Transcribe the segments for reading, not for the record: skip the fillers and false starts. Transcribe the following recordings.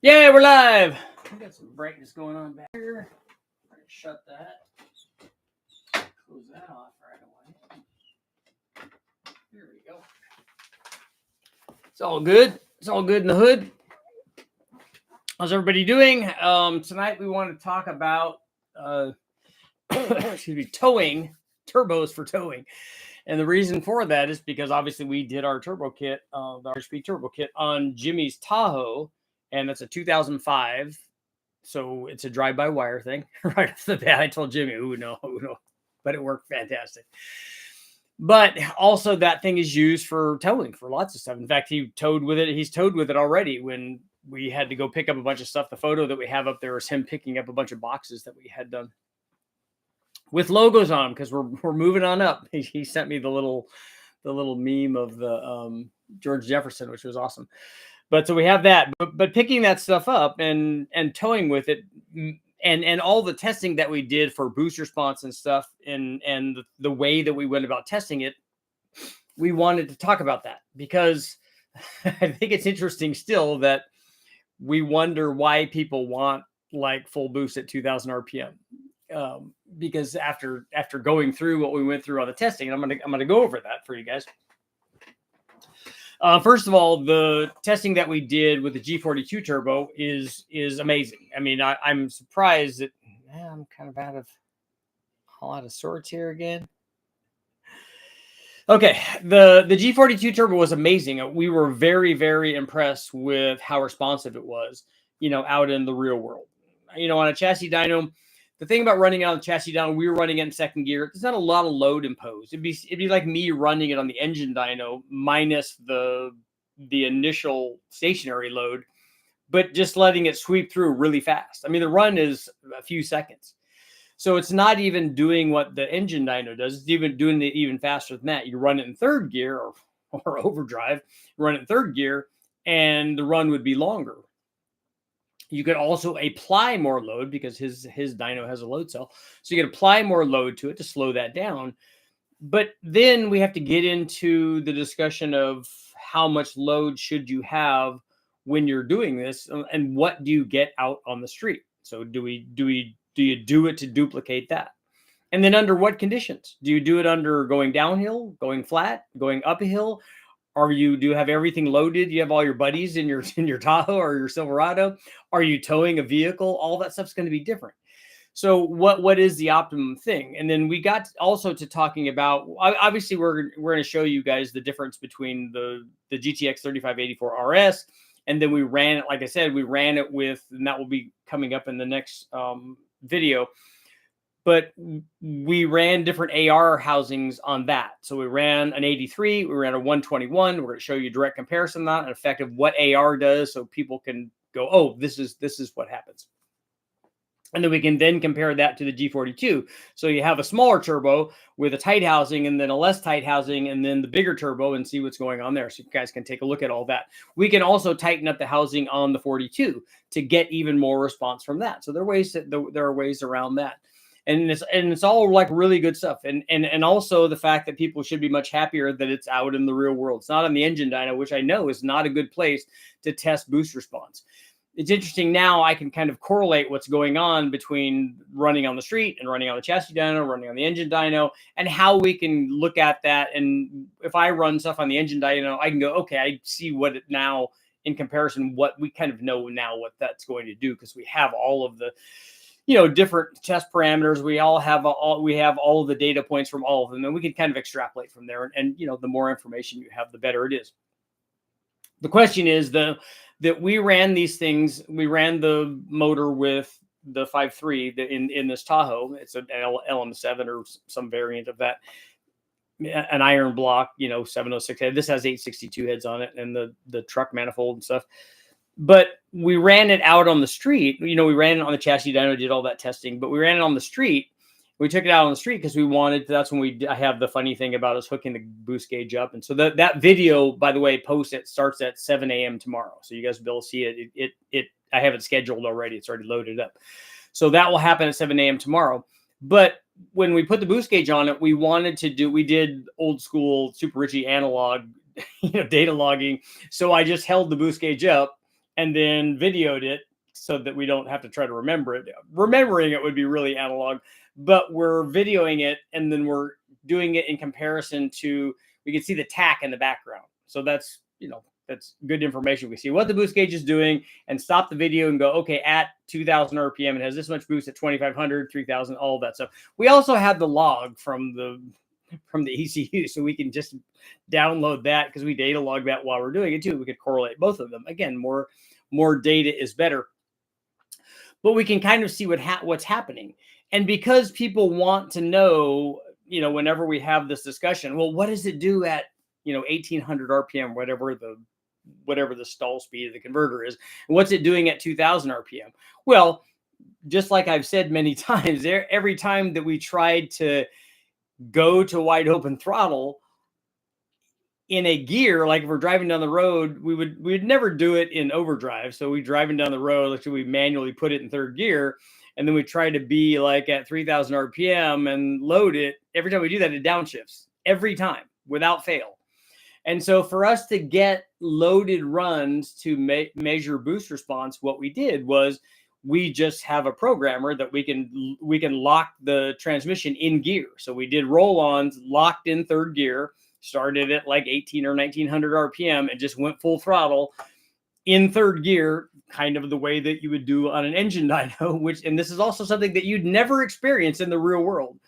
Yeah, we're live. We got some brightness going on back here. Shut that. Close that off right away. Here we go. It's all good. It's all good in the hood. How's everybody doing? Tonight we want to talk about excuse me, towing, turbos for towing. And the reason for that is because obviously we did our turbo kit, the RSP turbo kit on Jimmy's Tahoe, and that's a 2005. So it's a drive-by-wire thing right off the bat. I told Jimmy, oh no, but it worked fantastic. But also that thing is used for towing for lots of stuff. In fact, he's towed with it already when we had to go pick up a bunch of stuff. The photo that we have up there is him picking up a bunch of boxes that we had done with logos on them because we're moving on up. He sent me the little meme of the George Jefferson, which was awesome. But so we have that, but picking that stuff up and towing with it, and all the testing that we did for boost response and stuff, and the way that we went about testing it, we wanted to talk about that because I think it's interesting still that we wonder why people want like full boost at 2,000 RPM. Because after going through what we went through on the testing, and I'm gonna go over that for you guys. First of all, the testing that we did with the G42 turbo is amazing. I mean, I'm surprised that I'm kind of out of sorts here again. Okay, the G42 turbo was amazing. We were very, very impressed with how responsive it was, out in the real world. On a chassis dyno, the thing about running out of the chassis dyno, we were running it in second gear. There's not a lot of load imposed. It'd be like me running it on the engine dyno minus the initial stationary load, but just letting it sweep through really fast. I mean, the run is a few seconds. So it's not even doing what the engine dyno does. It's even doing it even faster than that. You run it in third gear or overdrive, run it in third gear, and the run would be longer. You could also apply more load because his dyno has a load cell. So you can apply more load to it to slow that down. But then we have to get into the discussion of how much load should you have when you're doing this and what do you get out on the street? So do you do it to duplicate that? And then under what conditions? Do you do it under going downhill, going flat, going up a hill? Do you have everything loaded? You have all your buddies in your Tahoe or your Silverado? Are you towing a vehicle? All that stuff's going to be different. So what is the optimum thing? And then we got also to talking about, obviously we're going to show you guys the difference between the GTX 3584 RS, and then we ran it, like I said, we ran it with, and that will be coming up in the next video. But we ran different AR housings on that. So we ran an 83, we ran a 121. We're going to show you a direct comparison on that, an effect of what AR does, so people can go, oh, this is what happens. And then we can then compare that to the G42. So you have a smaller turbo with a tight housing and then a less tight housing and then the bigger turbo and see what's going on there. So you guys can take a look at all that. We can also tighten up the housing on the 42 to get even more response from that. So there are ways around that. And it's all like really good stuff. And also the fact that people should be much happier that it's out in the real world. It's not on the engine dyno, which I know is not a good place to test boost response. It's interesting now I can kind of correlate what's going on between running on the street and running on the chassis dyno, running on the engine dyno, and how we can look at that. And if I run stuff on the engine dyno, I can go, okay, I see what it now in comparison, what we kind of know now what that's going to do because we have all of the different test parameters. We have all of the data points from all of them, and we can kind of extrapolate from there. And the more information you have, the better it is. The question is that we ran these things. We ran the motor with the 5.3 in this Tahoe. It's an LM7 or some variant of that. An iron block, 706 head. This has 862 heads on it, and the truck manifold and stuff. But we ran it out on the street. We ran it on the chassis dyno, did all that testing, but we ran it on the street. We took it out on the street because we wanted to, that's when I have the funny thing about us hooking the boost gauge up. And so that video, by the way, starts at 7 a.m. tomorrow. So you guys will be able to see it. I have it scheduled already. It's already loaded up. So that will happen at 7 a.m. tomorrow. But when we put the boost gauge on it, we did old school Super Richie analog, data logging. So I just held the boost gauge up and then videoed it so that we don't have to try to remember it. Remembering it would be really analog, but we're videoing it and then we're doing it in comparison to, we can see the tack in the background. So that's, that's good information. We see what the boost gauge is doing and stop the video and go, okay, at 2000 RPM, it has this much boost, at 2500, 3000, all of that stuff. We also have the log from the ECU, so we can just download that because we data log that while we're doing it too. We could correlate both of them. Again, more data is better, but we can kind of see what's happening. And because people want to know, whenever we have this discussion, well, what does it do at 1800 RPM, whatever the stall speed of the converter is, and what's it doing at 2000 RPM? Well, just like I've said many times, every time that we tried to go to wide open throttle in a gear, like if we're driving down the road, we'd never do it in overdrive. So we driving down the road, like we manually put it in third gear, and then we try to be like at 3000 RPM and load it. Every time we do that, it downshifts every time without fail. And so for us to get loaded runs to measure boost response, what we did was we just have a programmer that we can lock the transmission in gear. So we did roll-ons, locked in third gear, started at like 18 or 1900 RPM and just went full throttle in third gear, kind of the way that you would do on an engine dyno, and this is also something that you'd never experience in the real world.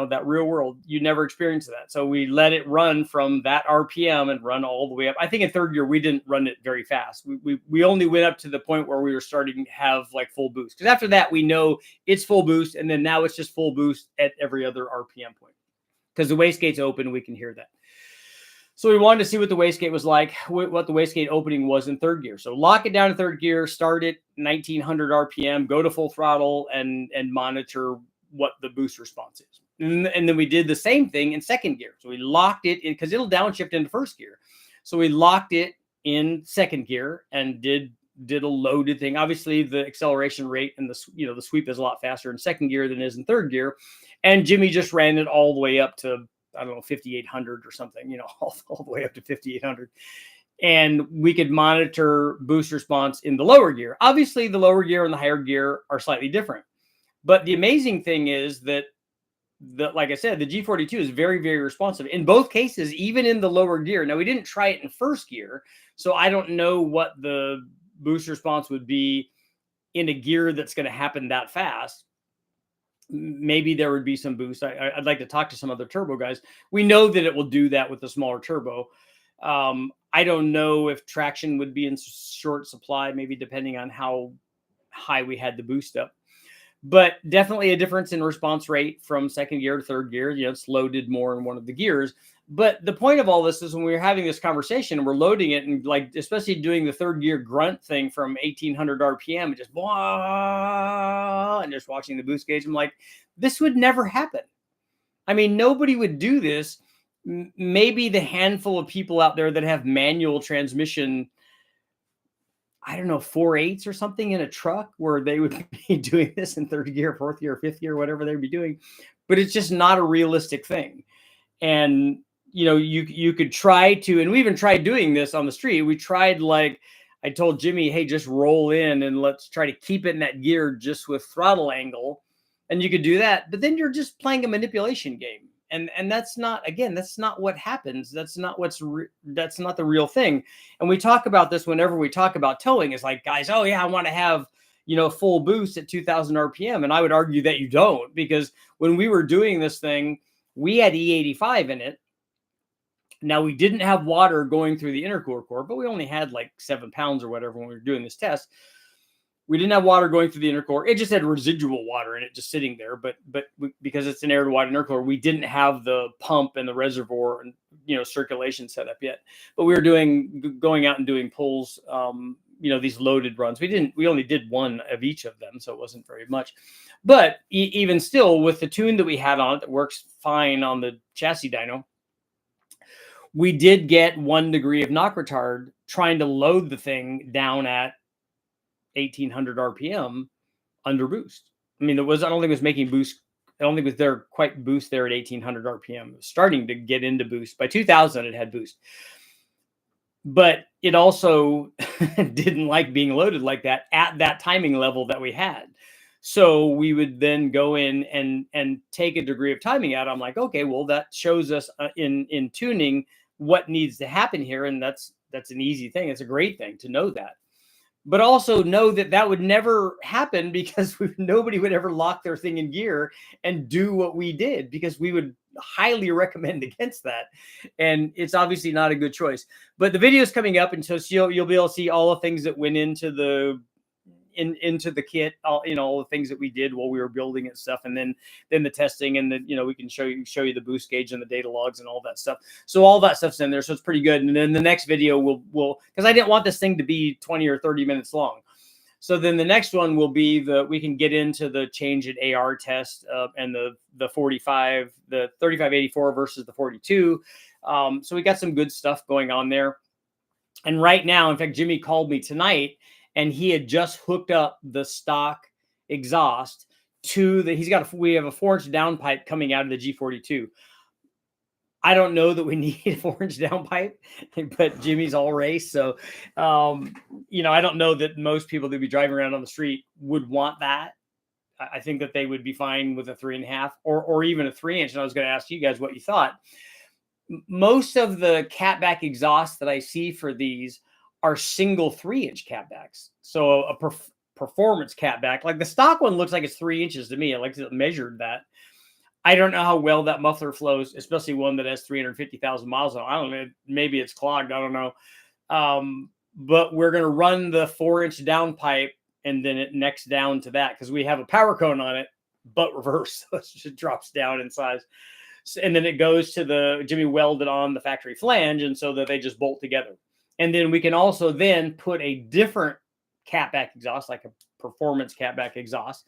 That real world, you never experience that. So we let it run from that RPM and run all the way up. I think in third gear, we didn't run it very fast. We only went up to the point where we were starting to have like full boost. Because after that, we know it's full boost. And then now it's just full boost at every other RPM point. Because the wastegate's open, we can hear that. So we wanted to see what the wastegate was like, what the wastegate opening was in third gear. So lock it down in third gear, start it 1900 RPM, go to full throttle and monitor what the boost response is. And then we did the same thing in second gear. So we locked it in because it'll downshift into first gear. So we locked it in second gear and did a loaded thing. Obviously, the acceleration rate and the sweep is a lot faster in second gear than it is in third gear. And Jimmy just ran it all the way up to, I don't know, 5800 or something, all the way up to 5800. And we could monitor boost response in the lower gear. Obviously, the lower gear and the higher gear are slightly different. But the amazing thing is that, like I said, the G42 is very, very responsive in both cases, even in the lower gear. Now, we didn't try it in first gear, so I don't know what the boost response would be in a gear that's going to happen that fast. Maybe there would be some boost. I'd like to talk to some other turbo guys. We know that it will do that with the smaller turbo. I don't know if traction would be in short supply, maybe depending on how high we had the boost up. But definitely a difference in response rate from second gear to third gear. It's loaded more in one of the gears. But the point of all this is when we're having this conversation and we're loading it and like, especially doing the third gear grunt thing from 1800 RPM and just blah, and just watching the boost gauge, I'm like, this would never happen. I mean, nobody would do this. Maybe the handful of people out there that have manual transmission, I don't know, 4/8 or something in a truck where they would be doing this in third gear, fourth gear, fifth gear, whatever they'd be doing. But it's just not a realistic thing. And, you could try to, and we even tried doing this on the street. We tried, like, I told Jimmy, hey, just roll in and let's try to keep it in that gear just with throttle angle. And you could do that. But then you're just playing a manipulation game. And that's not, again, that's not what happens. That's not that's not the real thing. And we talk about this whenever we talk about towing. It's like, guys, oh yeah, I want to have, full boost at 2000 RPM. And I would argue that you don't, because when we were doing this thing, we had E85 in it. Now we didn't have water going through the intercooler core, but we only had like 7 pounds or whatever when we were doing this test. We didn't have water going through the intercooler. It just had residual water in it just sitting there. But because it's an air-to-water intercooler, we didn't have the pump and the reservoir and, circulation set up yet. But we were going out and doing pulls, these loaded runs. We only did one of each of them, so it wasn't very much. But even still, with the tune that we had on it that works fine on the chassis dyno, we did get 1 degree of knock retard trying to load the thing down at 1800 RPM under boost. I mean, I don't think it was making boost. I don't think it was there quite boost there at 1800 RPM. It was starting to get into boost. By 2000, it had boost. but it also didn't like being loaded like that at that timing level that we had. So we would then go in and take a degree of timing out. I'm like, okay, well, that shows us in tuning what needs to happen here, and that's an easy thing. It's a great thing to know that, but also know that that would never happen because nobody would ever lock their thing in gear and do what we did, because we would highly recommend against that. And it's obviously not a good choice. But the video is coming up, and so you'll be able to see all the things that went into the into the kit, all all the things that we did while we were building it stuff, and then the testing, and then we can show you the boost gauge and the data logs and all that stuff. So all that stuff's in there, so it's pretty good. And then the next video will because I didn't want this thing to be 20 or 30 minutes long. So then the next one will be we can get into the change at AR test, and the 3584 versus the 42. So we got some good stuff going on there. And right now, in fact, Jimmy called me tonight, and he had just hooked up the stock exhaust to we have a 4-inch downpipe coming out of the G42. I don't know that we need a 4-inch downpipe, but Jimmy's all race. So, I don't know that most people that be driving around on the street would want that. I think that they would be fine with a 3.5 or even a 3-inch. And I was going to ask you guys what you thought. Most of the catback exhausts that I see for these are single 3-inch catbacks. So a performance catback, like the stock one, looks like it's 3 inches to me. I like to measure that. I don't know how well that muffler flows, especially one that has 350,000 miles on it. I don't know. Maybe it's clogged. I don't know. But we're going to run the 4-inch downpipe, and then it necks down to that because we have a power cone on it, but reverse. So it just drops down in size. And then it goes to Jimmy welded on the factory flange, and so that they just bolt together. And then we can also then put a different catback exhaust, like a performance catback exhaust.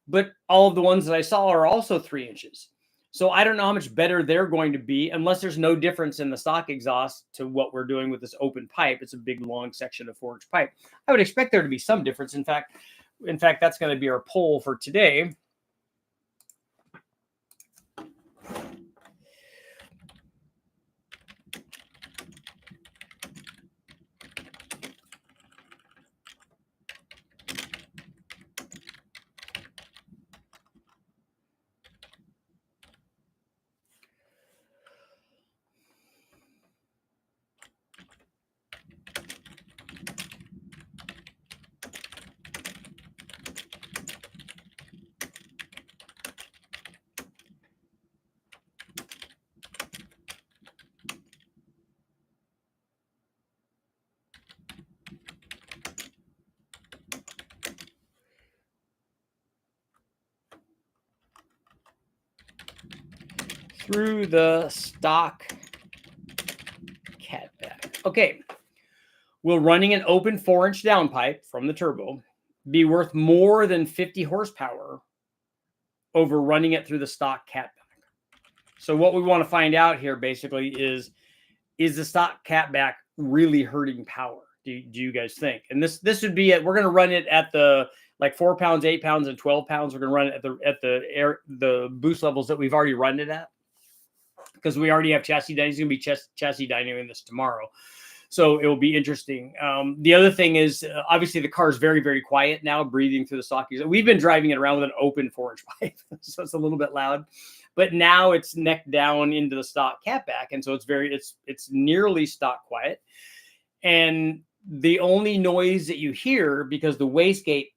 But all of the ones that I saw are also 3 inches. So I don't know how much better they're going to be, unless there's no difference in the stock exhaust to what we're doing with this open pipe. It's a big, long section of 4-inch pipe. I would expect there to be some difference. In fact, that's going to be our poll for today. Through the stock catback. Okay. Will running an open 4-inch downpipe from the turbo be worth more than 50 horsepower over running it through the stock catback? So what we want to find out here basically is the stock catback really hurting power? Do you guys think? And this would be we're going to run it at the 4 pounds, 8 pounds, and 12 pounds. We're going to run it at the boost levels that we've already run it at, because we already have chassis dyno. It's going to be chassis dynoing this tomorrow. So it will be interesting. The other thing is, obviously, the car is very, very quiet now, breathing through the stock. We've been driving it around with an open 4-inch pipe, so it's a little bit loud. But now it's neck down into the stock catback, and so it's nearly stock quiet. And the only noise that you hear, because the wastegate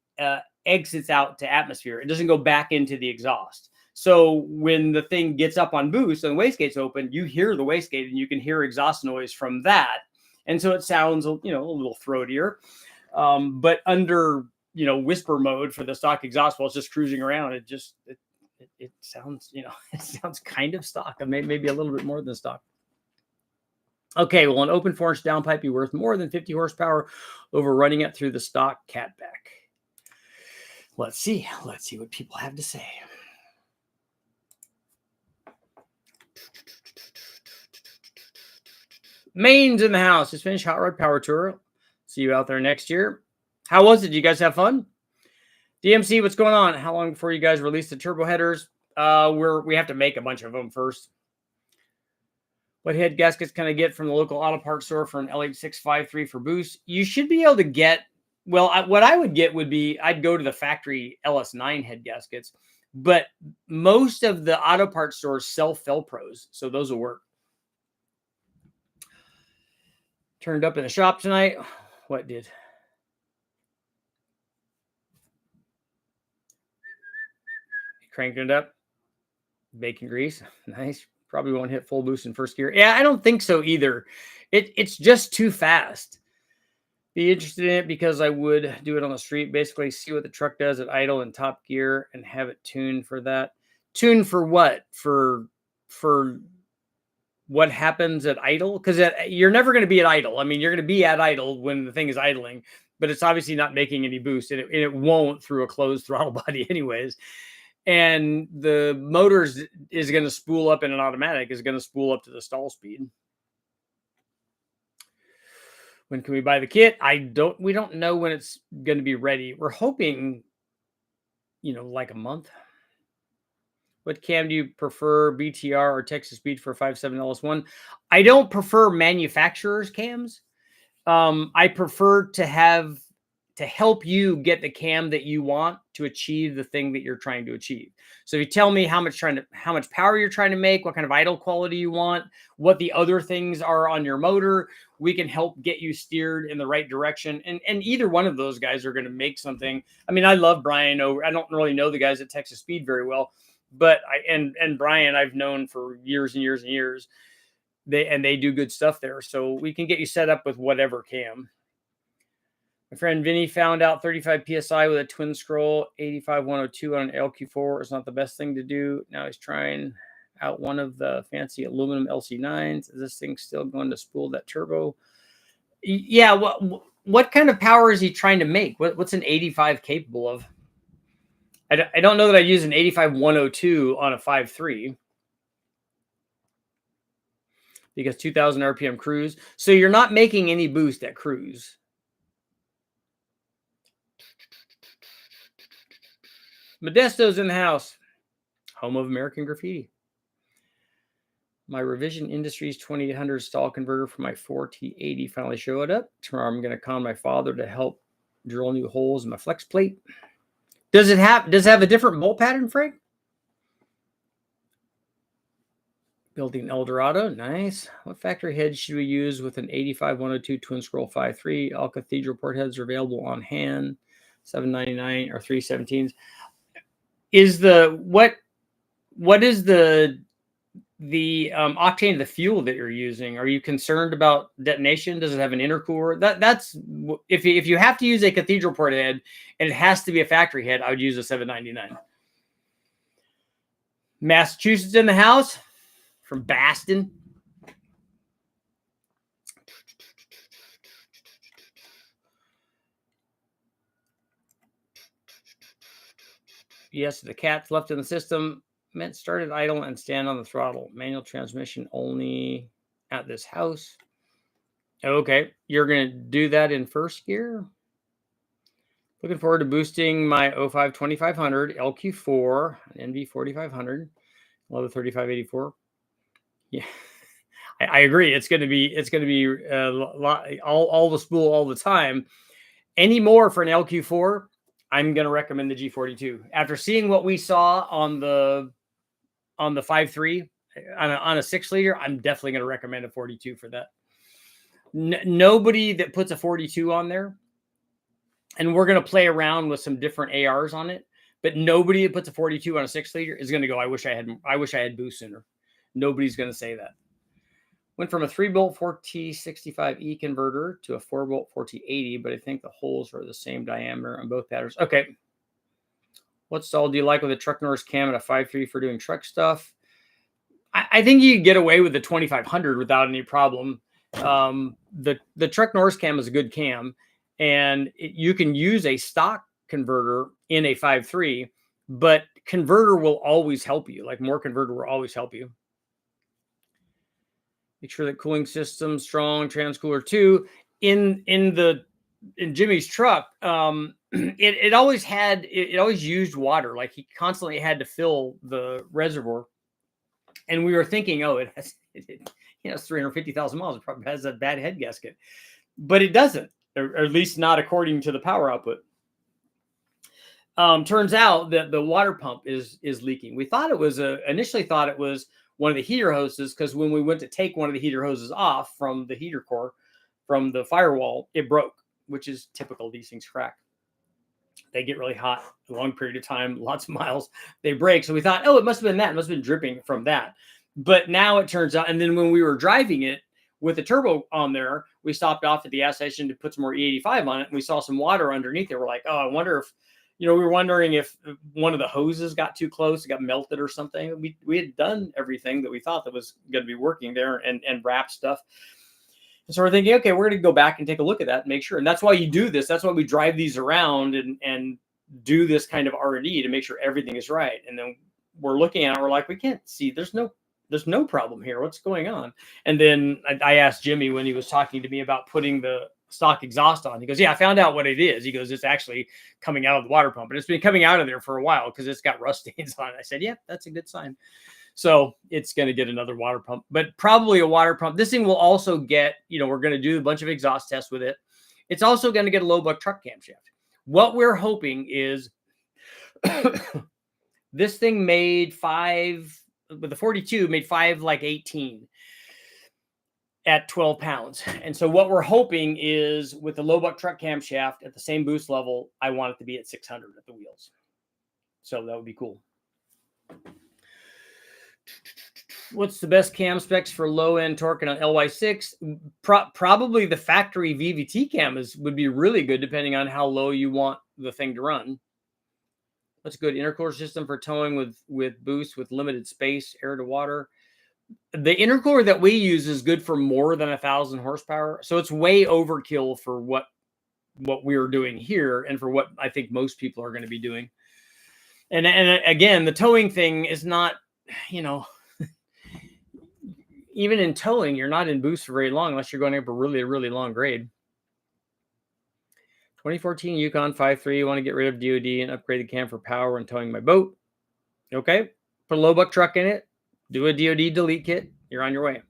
exits out to atmosphere, it doesn't go back into the exhaust. So when the thing gets up on boost and the wastegate's open, you hear the wastegate, and you can hear exhaust noise from that. And so it sounds, a little throatier. But under, whisper mode for the stock exhaust, while it's just cruising around, it sounds, it sounds kind of stock, and maybe a little bit more than stock. Okay, well, an open 4-inch downpipe be worth more than 50 horsepower over running it through the stock catback. Let's see what people have to say. Maine's in the house. Just finished Hot Rod Power Tour. See you out there next year. How was it? Did you guys have fun? DMC, what's going on? How long before you guys release the turbo headers? We have to make a bunch of them first. What head gaskets can I get from the local auto parts store for an LH653 for boost? You should be able to get, well, what I would get would be, I'd go to the factory LS9 head gaskets, but most of the auto parts stores sell Felpros, so those will work. Turned up in the shop tonight. What did? Cranked it up. Bacon grease. Nice. Probably won't hit full boost in first gear. Yeah, I don't think so either. It's just too fast. Be interested in it because I would do it on the street. Basically, see what the truck does at idle and top gear and have it tuned for that. Tuned for what? For what happens at idle? Because you're never going to be at idle. I mean, you're going to be at idle when the thing is idling, but it's obviously not making any boost, and it won't through a closed throttle body anyways. And the motors is going to spool up in an automatic, is going to spool up to the stall speed. When can we buy the kit? We don't know when it's going to be ready. We're hoping, like a month. What cam do you prefer, BTR or Texas Speed for 5.7 LS1? I don't prefer manufacturer's cams. I prefer to help you get the cam that you want to achieve the thing that you're trying to achieve. So if you tell me how much power you're trying to make, what kind of idle quality you want, what the other things are on your motor, we can help get you steered in the right direction. And either one of those guys are going to make something. I mean, I love Brian. I don't really know the guys at Texas Speed very well, but Brian I've known for years and years and years. They do good stuff there. So we can get you set up with whatever cam. My friend Vinny found out 35 PSI with a twin scroll 85102 on an LQ4 is not the best thing to do. Now he's trying out one of the fancy aluminum LC9s. Is this thing still going to spool that turbo? Yeah. What kind of power is he trying to make? What's an 85 capable of? I don't know that I'd use an 85102 on a 5.3. Because 2000 RPM cruise. So you're not making any boost at cruise. Modesto's in the house. Home of American Graffiti. My Revision Industries 2800 stall converter for my 4T80 finally showed up. Tomorrow I'm going to con my father to help drill new holes in my flex plate. Does it have a different bolt pattern, Frank? Building Eldorado. Nice. What factory head should we use with an 85102 twin scroll 5.3? All cathedral port heads are available on hand. $7.99 or $3.17. Is what is the octane of the fuel that you're using? Are you concerned about detonation? Does it have an intercooler? That's if you have to use a cathedral port head and it has to be a factory head, I would use a $7.99. Massachusetts in the house from Baston. Yes, the cat's left in the system. Meant started idle and stand on the throttle. Manual transmission only at this house. Okay, you're going to do that in first gear. Looking forward to boosting my 05 2500 LQ4 and NV 4500. Love the 3584. Yeah, I agree. It's going to be all the spool all the time. Any more for an LQ4? I'm going to recommend the G42. After seeing what we saw on the 5.3 on a 6-liter, I'm definitely going to recommend a 42 for that. Nobody that puts a 42 on there, and we're going to play around with some different ARs on it, but nobody that puts a 42 on a 6-liter is going to go, I wish I had boost sooner. Nobody's going to say that. Went from a 3-bolt 4T65E converter to a 4-bolt 4T80, but I think the holes are the same diameter on both patterns. Okay. What stall do you like with a truck Norris cam and a 5.3 for doing truck stuff? I think you can get away with the 2500 without any problem. The truck Norris cam is a good cam, and you can use a stock converter in a 5.3, but converter will always help you. Like more converter will always help you. Make sure that cooling system strong, transcooler too. In Jimmy's truck, it always used water. Like he constantly had to fill the reservoir, and we were thinking, oh, it's 350,000 miles. It probably has a bad head gasket, but it doesn't, or at least not according to the power output. Turns out that the water pump is leaking. We thought it was initially thought it was one of the heater hoses, because when we went to take one of the heater hoses off from the heater core, from the firewall, it broke, which is typical. These things crack. They get really hot a long period of time, lots of miles, they break. So we thought, oh, it must have been that. It must have been dripping from that. But now it turns out, and then when we were driving it with the turbo on there, we stopped off at the gas station to put some more E85 on it, and we saw some water underneath it. We're like, oh, I wonder if, we were wondering if one of the hoses got too close, it got melted or something. We had done everything that we thought that was going to be working there, and wrap stuff. And so we're thinking, okay, we're going to go back and take a look at that and make sure. And that's why you do this. That's why we drive these around and do this kind of R&D to make sure everything is right. And then we're looking at it, we're like, we can't see, there's no problem here. What's going on? And then I asked Jimmy when he was talking to me about putting the stock exhaust on. He goes, yeah, I found out what it is. He goes, it's actually coming out of the water pump, and it's been coming out of there for a while because it's got rust stains on it. I said, yeah, that's a good sign. So it's going to get another water pump, but probably a water pump. This thing will also get, we're going to do a bunch of exhaust tests with it. It's also going to get a low buck truck camshaft. What we're hoping is this thing made 5, with the 42 made 5 like 18 at 12 pounds. And so what we're hoping is with the low buck truck camshaft at the same boost level, I want it to be at 600 at the wheels. So that would be cool. What's the best cam specs for low end torque on an LY6? Probably the factory VVT cam would be really good, depending on how low you want the thing to run. What's a good intercooler system for towing with boost with limited space, air to water? The intercooler that we use is good for more than 1,000 horsepower. So it's way overkill for what we're doing here and for what I think most people are going to be doing. And again, the towing thing is not, even in towing, you're not in boost for very long unless you're going up a really, really long grade. 2014 Yukon 5.3, want to get rid of DOD and upgrade the cam for power when towing my boat. Okay, put a low buck truck in it. Do a DOD delete kit. You're on your way.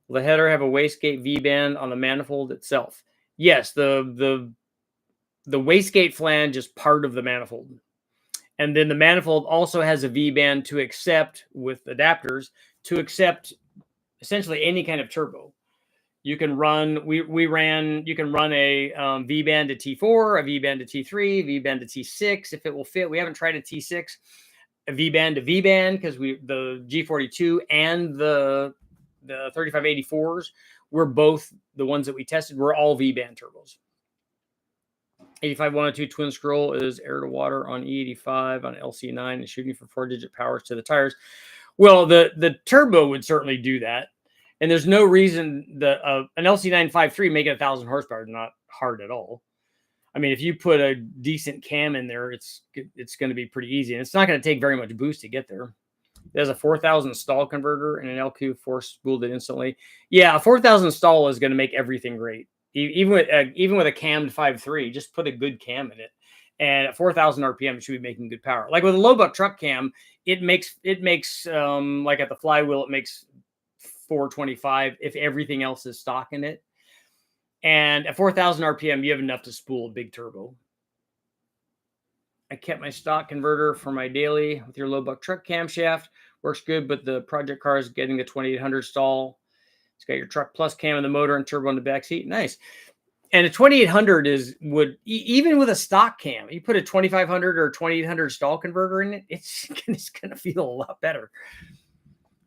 Will the header have a wastegate V-band on the manifold itself? Yes, the wastegate flange is part of the manifold. And then the manifold also has a V-band to accept, with adapters, to accept essentially any kind of turbo. You can run, you can run a V-band to T4, a V-band to T3, V-band to T6 if it will fit. We haven't tried a T6. A V-band to V-band, because the G42 and the 3584s were both the ones that we tested, were all V-band turbos. 85102 twin scroll is air to water on E85 on LC9 and shooting for 4-digit powers to the tires. Well, the turbo would certainly do that. And there's no reason that an LC9 5.3 making 1,000 horsepower is not hard at all. I mean, if you put a decent cam in there, it's going to be pretty easy. And it's not going to take very much boost to get there. It has a 4,000 stall converter and an LQ4 spooled it instantly. Yeah, a 4,000 stall is going to make everything great. Even with a cammed 5.3, just put a good cam in it. And at 4,000 RPM, it should be making good power. Like with a low buck truck cam, it makes like at the flywheel, it makes 425 if everything else is stock in it. And at 4,000 RPM, you have enough to spool a big turbo. I kept my stock converter for my daily with your low buck truck camshaft. Works good, but the project car is getting the 2800 stall. It's got your truck plus cam in the motor and turbo in the back seat. Nice. And a 2800 even with a stock cam, you put a 2500 or 2800 stall converter in it, it's going to feel a lot better.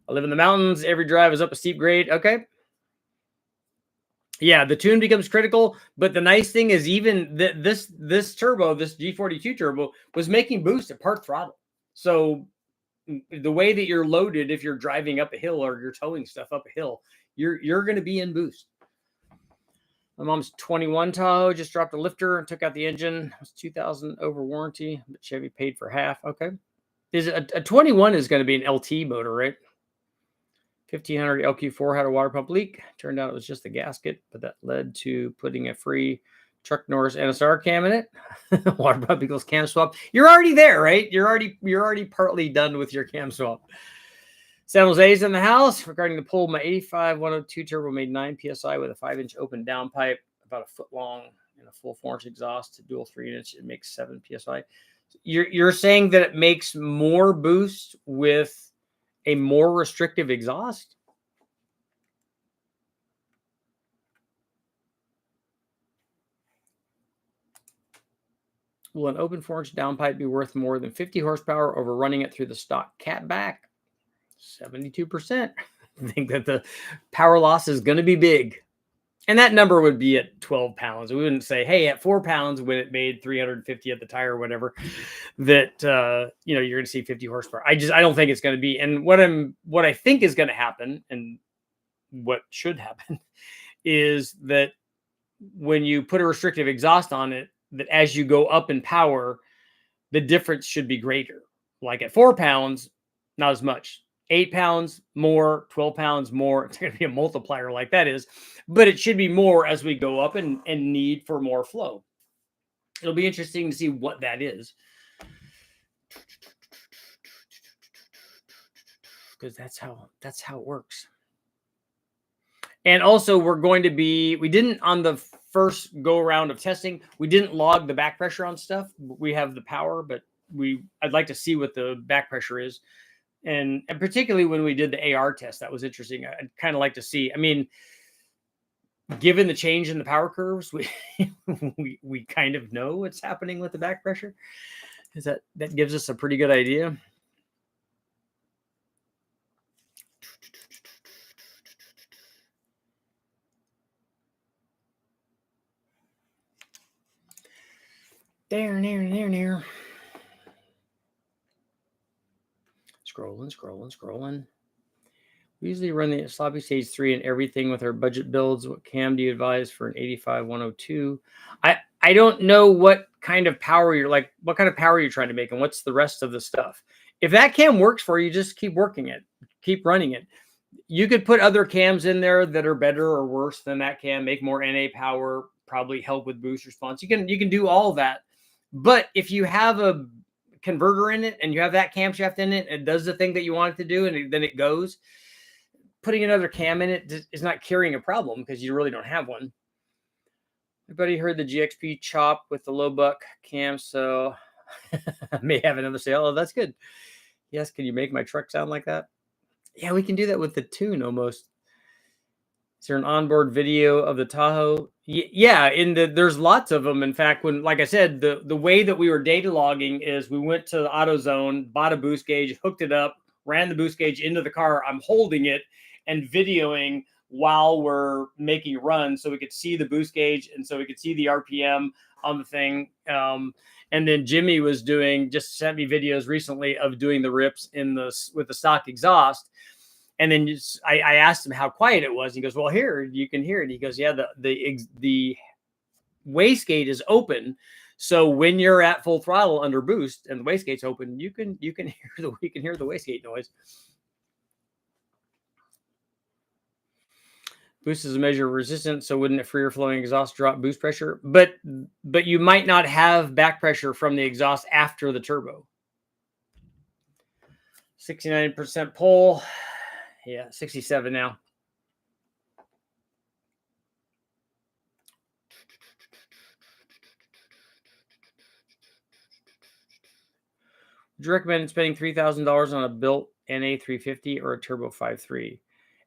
I live in the mountains. Every drive is up a steep grade. Okay. Yeah, the tune becomes critical, but the nice thing is even this turbo, this G42 turbo, was making boost at part throttle. So the way that you're loaded, if you're driving up a hill or you're towing stuff up a hill, you're going to be in boost. My mom's 21 Tahoe just dropped a lifter and took out the engine. It was $2,000 over warranty, but Chevy paid for half. Okay, is a 21 is going to be an LT motor, right? 1500 LQ4 had a water pump leak. Turned out it was just the gasket, but that led to putting a free Truck Norris NSR cam in it. Water pump equals cam swap. You're already there, right? You're already partly done with your cam swap. San Jose's in the house. Regarding the pull, my 85-102 turbo made 9 psi with a 5-inch open downpipe, about a foot long, and a full 4-inch exhaust, dual 3-inch. It makes 7 psi. You're saying that it makes more boost with a more restrictive exhaust? Will an open 4-inch downpipe be worth more than 50 horsepower over running it through the stock catback? 72% think that the power loss is going to be big. And that number would be at 12 pounds. We wouldn't say, hey, at 4 pounds, when it made 350 at the tire or whatever, that, you're going to see 50 horsepower. I don't think it's going to be. And what I think is going to happen, and what should happen, is that when you put a restrictive exhaust on it, that as you go up in power, the difference should be greater. Like at 4 pounds, not as much. 8 pounds more, 12 pounds more. It's going to be a multiplier like that is, but it should be more as we go up and need for more flow. It'll be interesting to see what that is, because that's how it works. And also, we didn't on the first go around of testing, we didn't log the back pressure on stuff. We have the power, but I'd like to see what the back pressure is. And particularly when we did the AR test, that was interesting. I'd kind of like to see. I mean, given the change in the power curves, we kind of know what's happening with the back pressure. That gives us a pretty good idea. There. Scrolling. We usually run the sloppy stage 3 and everything with our budget builds. What cam do you advise for an 85-102? I don't know what kind of power what kind of power you're trying to make and what's the rest of the stuff. If that cam works for you, just keep working it, keep running it. You could put other cams in there that are better or worse than that cam, make more NA power, probably help with boost response. You can do all that. But if you have a converter in it and you have that camshaft in it, it does the thing that you want it to do, and then it goes. Putting another cam in it is not curing a problem because you really don't have one. Everybody heard the GXP chop with the low buck cam, so I may have another sale. Oh, that's good. Yes, can you make my truck sound like that? Yeah, we can do that with the tune almost. Is there an onboard video of the Tahoe? Yeah, there's lots of them. In fact, like I said, the way that we were data logging is we went to the AutoZone, bought a boost gauge, hooked it up, ran the boost gauge into the car. I'm holding it and videoing while we're making runs so we could see the boost gauge and so we could see the RPM on the thing. And then Jimmy just sent me videos recently of doing the rips with the stock exhaust. And then I asked him how quiet it was. He goes, well, here, you can hear it. He goes, yeah, the wastegate is open. So when you're at full throttle under boost and the wastegate's open, you can hear the wastegate noise. Boost is a measure of resistance, so wouldn't a freer flowing exhaust drop boost pressure? But you might not have back pressure from the exhaust after the turbo. 69% pull. Yeah, 67 now. Would you recommend spending $3,000 on a built NA 350 or a Turbo 5.3?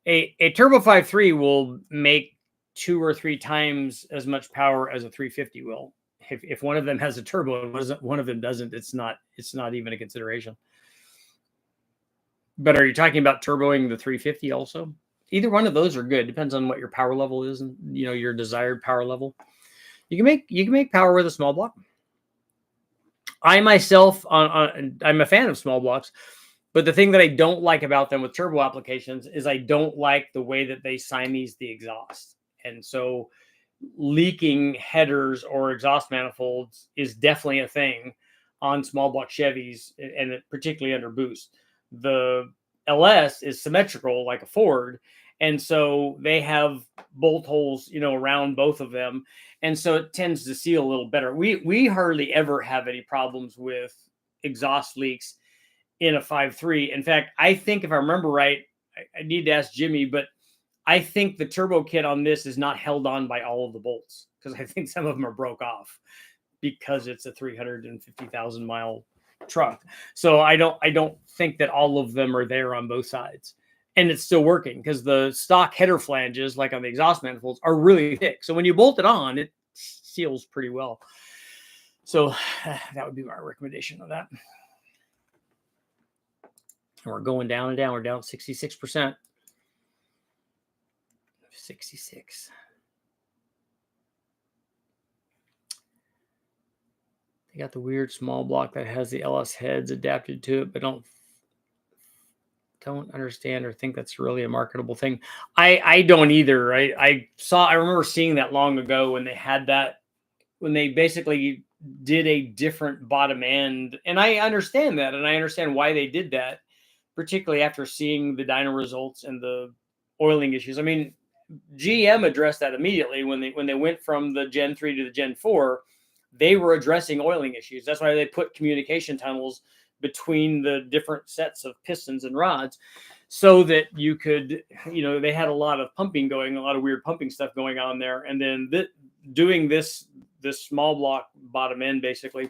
A Turbo 5.3 will make 2 or 3 times as much power as a 350 will. If one of them has a turbo and one of them doesn't, it's not even a consideration. But are you talking about turboing the 350 also? Either one of those are good. Depends on what your power level is and your desired power level. You can make power with a small block. I myself, I'm a fan of small blocks, but the thing that I don't like about them with turbo applications is I don't like the way that they Siamese the exhaust. And so leaking headers or exhaust manifolds is definitely a thing on small block Chevys, and particularly under boost. The LS is symmetrical like a Ford, and so they have bolt holes, around both of them, and so it tends to seal a little better. We hardly ever have any problems with exhaust leaks in a 5.3. In fact, I think if I remember right, I need to ask Jimmy, but I think the turbo kit on this is not held on by all of the bolts, because I think some of them are broke off because it's a 350,000 mile truck. So I don't think that all of them are there on both sides. And it's still working because the stock header flanges, like on the exhaust manifolds, are really thick. So when you bolt it on, it seals pretty well. So that would be my recommendation on that. And we're going down and down. We're down 66%. 66. They got the weird small block that has the LS heads adapted to it, but don't understand or think that's really a marketable thing. I don't either. I remember seeing that long ago when they had that, when they basically did a different bottom end. And I understand that, and I understand why they did that, particularly after seeing the dyno results and the oiling issues. I mean, GM addressed that immediately when they went from the Gen 3 to the Gen 4. They were addressing oiling issues. That's why they put communication tunnels between the different sets of pistons and rods, so that you could, they had a lot of pumping going, a lot of weird pumping stuff going on there. And then doing this small block bottom end, basically,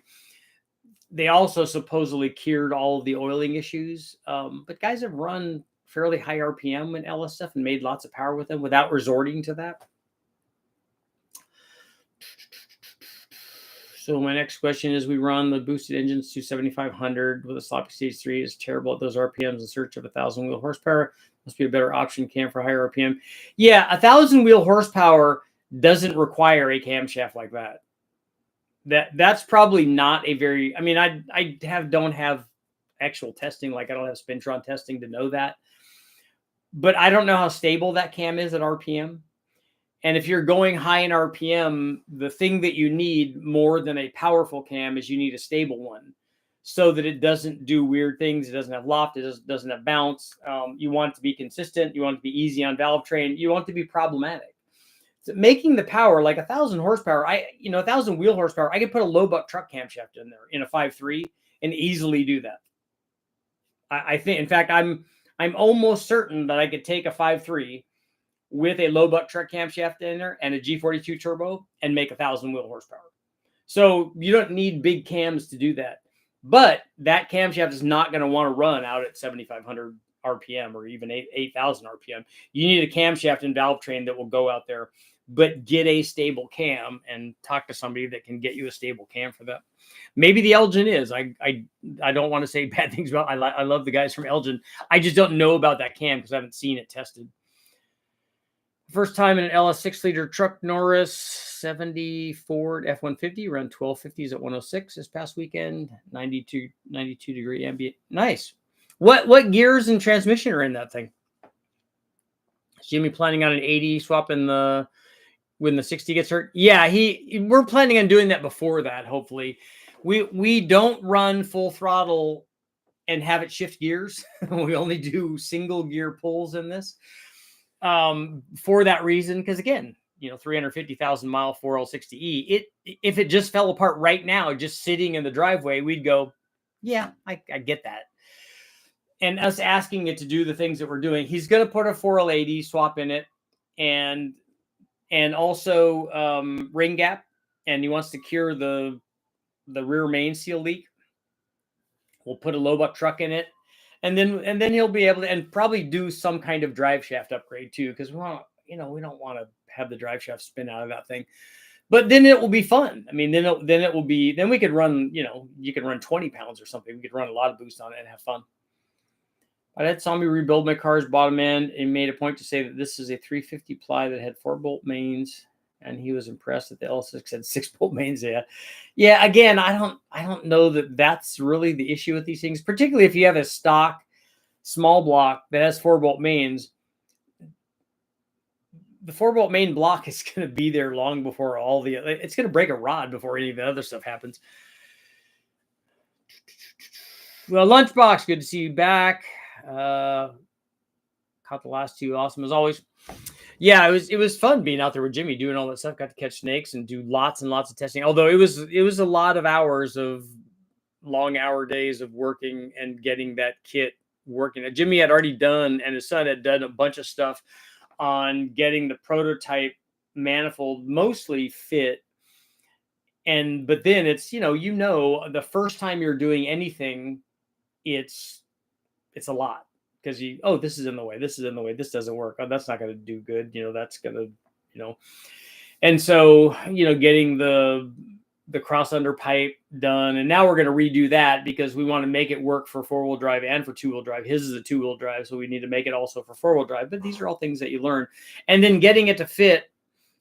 they also supposedly cured all of the oiling issues. But guys have run fairly high RPM and LS stuff and made lots of power with them without resorting to that. So my next question is, we run the boosted engines to 7,500 with a sloppy stage 3. Is terrible at those RPMs in search of 1,000 wheel horsepower. Must be a better option cam for higher RPM. Yeah, 1,000 wheel horsepower doesn't require a camshaft like that. That's probably not a very, I mean, I don't have actual testing, like I don't have Spintron testing to know that. But I don't know how stable that cam is at RPM. And if you're going high in RPM, the thing that you need more than a powerful cam is you need a stable one, so that it doesn't do weird things. It doesn't have loft. It doesn't have bounce. You want it to be consistent. You want it to be easy on valve train. You want it to be problematic. So making the power, like 1,000 horsepower, 1,000 wheel horsepower, I could put a low buck truck camshaft in there in a 5.3 and easily do that. I think, in fact, I'm almost certain that I could take a 5.3 with a low buck truck camshaft in there and a G42 turbo and make 1,000 wheel horsepower. So you don't need big cams to do that. But that camshaft is not going to want to run out at 7,500 RPM or even 8,000 RPM. You need a camshaft and valve train that will go out there, but get a stable cam and talk to somebody that can get you a stable cam for that. Maybe the Elgin is. I don't want to say bad things about. I love the guys from Elgin. I just don't know about that cam because I haven't seen it tested. First time in an LS 6-liter truck, Norris 70 Ford F-150, ran 1250s at 106 this past weekend, 92 degree ambient. Nice. What gears and transmission are in that thing? Is Jimmy planning on an 80 swap when the 60 gets hurt? Yeah, we're planning on doing that before that, hopefully. We don't run full throttle and have it shift gears. We only do single gear pulls in this. For that reason, because again, 350,000 mile 4L60E, if it just fell apart right now, just sitting in the driveway, we'd go, yeah, I get that. And us asking it to do the things that we're doing, he's going to put a 4L80 swap in it, and also ring gap, and he wants to cure the rear main seal leak. We'll put a low buck truck in it. And then he'll be able to, and probably do some kind of drive shaft upgrade too, because we don't want to have the drive shaft spin out of that thing. But then it will be fun. I mean, then we could run, you could run 20 pounds or something. We could run a lot of boost on it and have fun. I had somebody rebuild my car's bottom end and made a point to say that this is a 350 ply that had 4-bolt mains, and he was impressed that the L6 had 6-bolt mains. Yeah. Again, I don't know that that's really the issue with these things, particularly if you have a stock small block that has 4-bolt mains. The 4-bolt main block is going to be there long before it's going to break a rod before any of the other stuff happens. Well, Lunchbox, good to see you back. Caught the last two, awesome as always. Yeah, it was fun being out there with Jimmy doing all that stuff. Got to catch snakes and do lots and lots of testing. Although it was a lot of hours of long hour days of working and getting that kit working. Jimmy had already done, and his son had done a bunch of stuff on getting the prototype manifold mostly fit. But then it's, the first time you're doing anything, it's a lot, because this is in the way, this is in the way, this doesn't work, oh, that's not going to do good, that's going to, and so, getting the cross under pipe done, and now we're going to redo that because we want to make it work for 4-wheel drive and for 2-wheel drive. His is a 2-wheel drive, so we need to make it also for 4-wheel drive. But these are all things that you learn, and then getting it to fit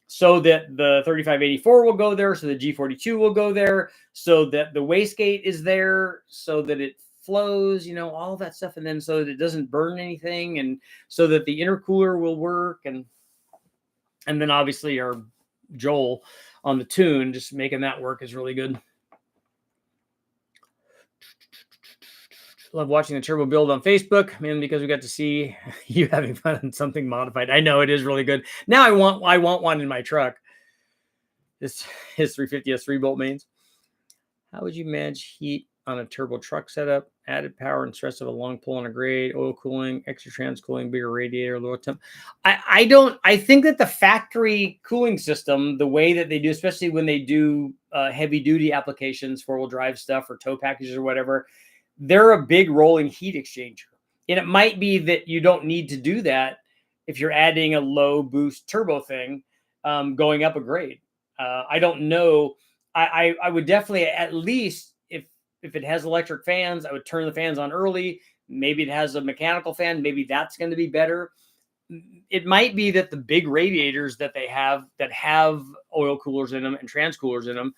so that the 3584 will go there, so the G42 will go there, so that the wastegate is there, so that it flows, all that stuff, and then so that it doesn't burn anything, and so that the intercooler will work, and then obviously our Joel on the tune, just making that work is really good. Love watching the turbo build on Facebook, man, because we got to see you having fun on something modified. I know it is really good. Now I want one in my truck. His 350 has 3-bolt mains. How would you manage heat on a turbo truck setup? Added power and stress of a long pull on a grade, oil cooling, extra trans cooling, bigger radiator, lower temp. I think that the factory cooling system, the way that they do, especially when they do heavy duty applications, 4-wheel drive stuff or tow packages or whatever, they're a big rolling heat exchanger. And it might be that you don't need to do that if you're adding a low boost turbo thing going up a grade. I don't know. I would definitely, at least if it has electric fans, I would turn the fans on early. Maybe it has a mechanical fan. Maybe that's going to be better. It might be that the big radiators that they have that have oil coolers in them and trans coolers in them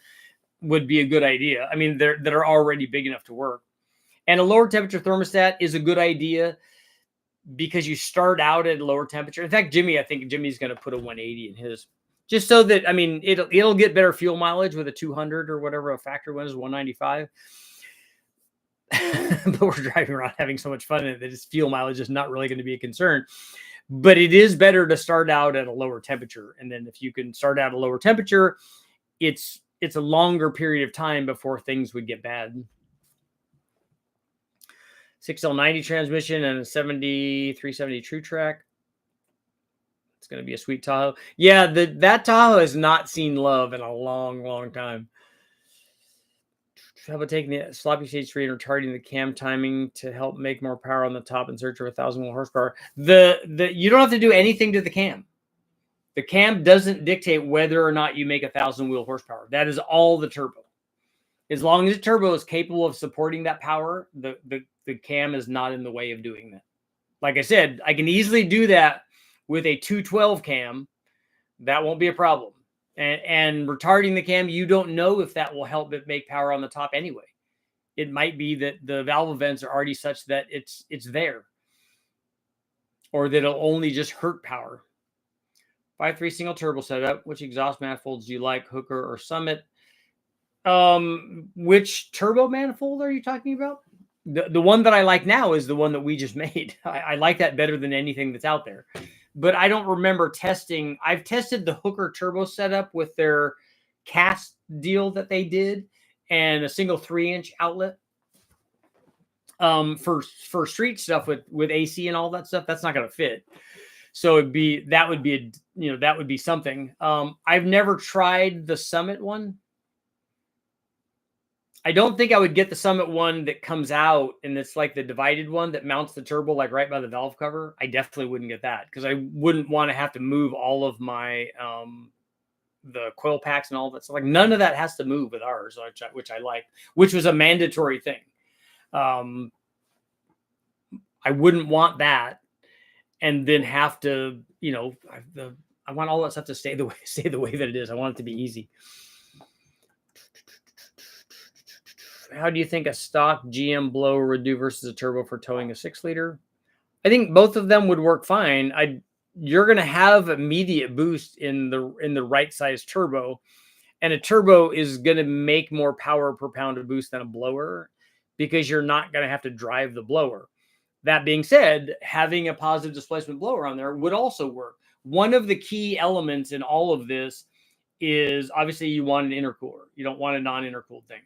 would be a good idea. I mean, that are already big enough to work. And a lower temperature thermostat is a good idea because you start out at a lower temperature. In fact, I think Jimmy's going to put a 180 in his, just so that, I mean, it'll get better fuel mileage with a 200 or whatever a factory one is, 195. But we're driving around having so much fun in it that its fuel mileage is not really going to be a concern. But it is better to start out at a lower temperature. And then if you can start out at a lower temperature, it's a longer period of time before things would get bad. 6L90 transmission and a 370 True Track. It's going to be a sweet Tahoe. Yeah, that Tahoe has not seen love in a long, long time. How about taking the sloppy stage 3 and retarding the cam timing to help make more power on the top in search of 1,000 horsepower? You don't have to do anything to the cam. The cam doesn't dictate whether or not you make 1,000 wheel horsepower. That is all the turbo. As long as the turbo is capable of supporting that power, the cam is not in the way of doing that. Like I said, I can easily do that with a 212 cam. That won't be a problem. And retarding the cam, you don't know if that will help it make power on the top anyway. It might be that the valve vents are already such that it's there, or that it'll only just hurt power. 5.3 single turbo setup. Which exhaust manifolds do you like, Hooker or Summit? Which turbo manifold are you talking about? The one that I like now is the one that we just made. I like that better than anything that's out there. But I don't remember testing. I've tested the Hooker turbo setup with their cast deal that they did and a single 3-inch outlet. For street stuff with AC and all that stuff, that's not going to fit. So that would be something. I've never tried the Summit one. I don't think I would get the Summit one that comes out and it's like the divided one that mounts the turbo like right by the valve cover. I definitely wouldn't get that because I wouldn't want to have to move all of my the coil packs and all that. So like none of that has to move with ours, which I like, which was a mandatory thing. I wouldn't want that and then have to, I want all that stuff to stay the way that it is. I want it to be easy. How do you think a stock GM blower would do versus a turbo for towing a 6-liter? I think both of them would work fine. You're going to have immediate boost in the right size turbo, and a turbo is going to make more power per pound of boost than a blower because you're not going to have to drive the blower. That being said, having a positive displacement blower on there would also work. One of the key elements in all of this is obviously you want an intercooler. You don't want a non-intercooled thing.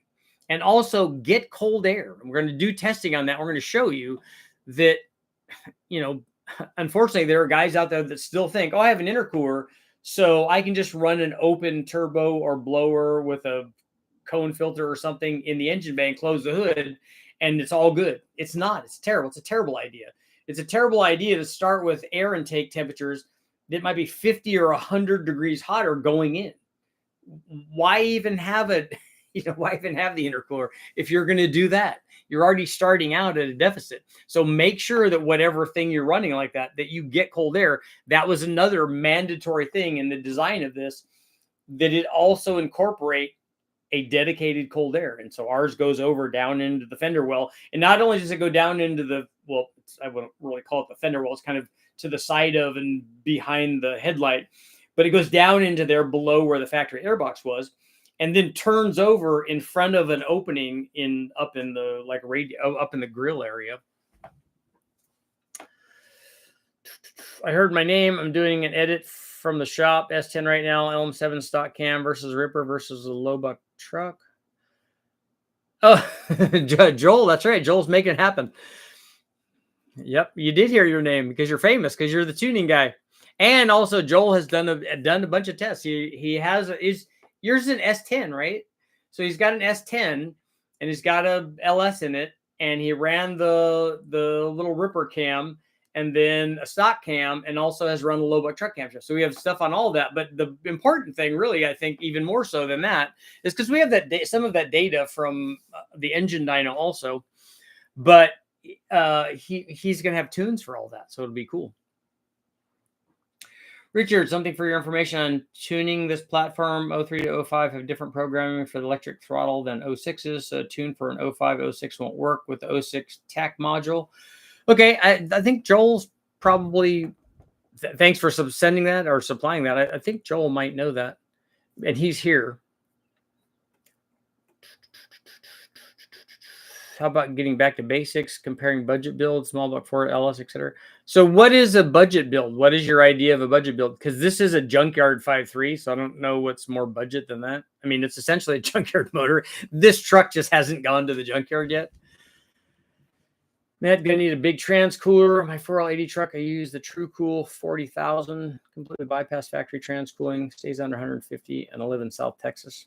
and also get cold air. We're going to do testing on that. We're going to show you that, you know, unfortunately, there are guys out there that still think, oh, I have an intercooler, so I can just run an open turbo or blower with a cone filter or something in the engine bay and close the hood, and it's all good. It's not. It's terrible. It's a terrible idea. It's a terrible idea to start with air intake temperatures that might be 50 or 100 degrees hotter going in. Why even have it? You know, why even have the intercooler if you're going to do that? You're already starting out at a deficit. So make sure that whatever thing you're running like that, that you get cold air. That was another mandatory thing in the design of this, that it also incorporate a dedicated cold air. And so ours goes over down into the fender well. And not only does it go down into the, well, I wouldn't really call it the fender well. It's kind of to the side of and behind the headlight, but it goes down into there below where the factory airbox was, and then turns over in front of an opening up in the like radio, up in the grill area. I heard my name. I'm doing an edit from the shop. S10 right now. LM7 stock cam versus Ripper versus a low buck truck. Oh, Joel. That's right. Joel's making it happen. Yep, you did hear your name because you're famous, because you're the tuning guy, and also Joel has done a bunch of tests. He has yours is an S10, right? So he's got an S10 and he's got a LS in it, and he ran the little Ripper cam and then a stock cam, and also has run the low buck truck cam. So we have stuff on all of that. But the important thing, really, I think even more so than that, is because we have that some of that data from the engine dyno also, but he's going to have tunes for all that. So it'll be cool. Richard, something for your information on tuning this platform. 03 to 05 have different programming for the electric throttle than 06s. So tune for an 05, 06 won't work with the 06 TAC module. Okay, I think Joel's probably, thanks for sending that or supplying that. I think Joel might know that, and he's here. How about getting back to basics, comparing budget build, small block Ford, LS, etc. So what is a budget build? What is your idea of a budget build? Because this is a junkyard 5.3, so I don't know what's more budget than that. I mean, it's essentially a junkyard motor. This truck just hasn't gone to the junkyard yet. Matt, gonna need a big trans cooler. My 4L80 truck, I use the True Cool 40,000, completely bypass factory trans cooling, stays under 150, and I live in South Texas.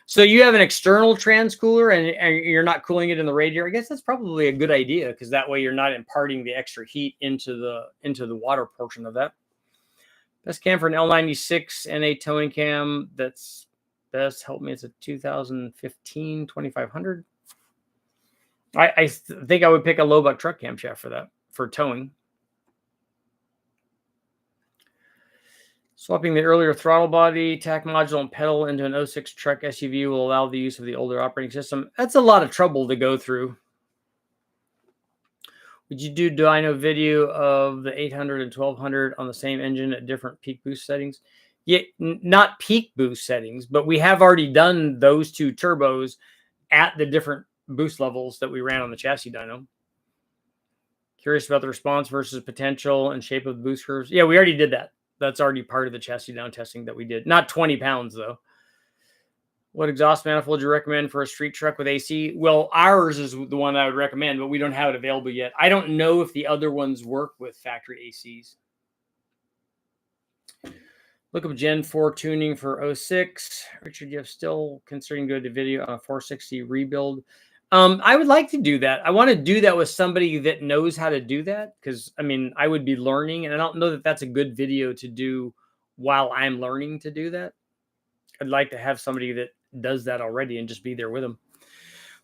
So you have an external trans cooler and you're not cooling it in the radiator. I guess that's probably a good idea, because that way you're not imparting the extra heat into the water portion of that. Best cam for an L96 NA towing cam. That's best. Help me. It's a 2015 2500. I think I would pick a low buck truck camshaft for that, for towing. Swapping the earlier throttle body, TAC module, and pedal into an 06 truck SUV will allow the use of the older operating system. That's a lot of trouble to go through. Would you do dyno video of the 800 and 1200 on the same engine at different peak boost settings? Yeah, not peak boost settings, but we have already done those two turbos at the different boost levels that we ran on the chassis dyno. Curious about the response versus potential and shape of the boost curves. Yeah, we already did that. That's already part of the chassis down testing that we did. Not 20 pounds, though. What exhaust manifold do you recommend for a street truck with AC? Well, ours is the one I would recommend, but we don't have it available yet. I don't know if the other ones work with factory ACs. Look up Gen 4 tuning for 06. Richard, you have still considering going to video on a 460 rebuild? I would like to do that. I want to do that with somebody that knows how to do that, because, I mean, I would be learning, and I don't know that that's a good video to do while I'm learning to do that. I'd like to have somebody that does that already and just be there with them.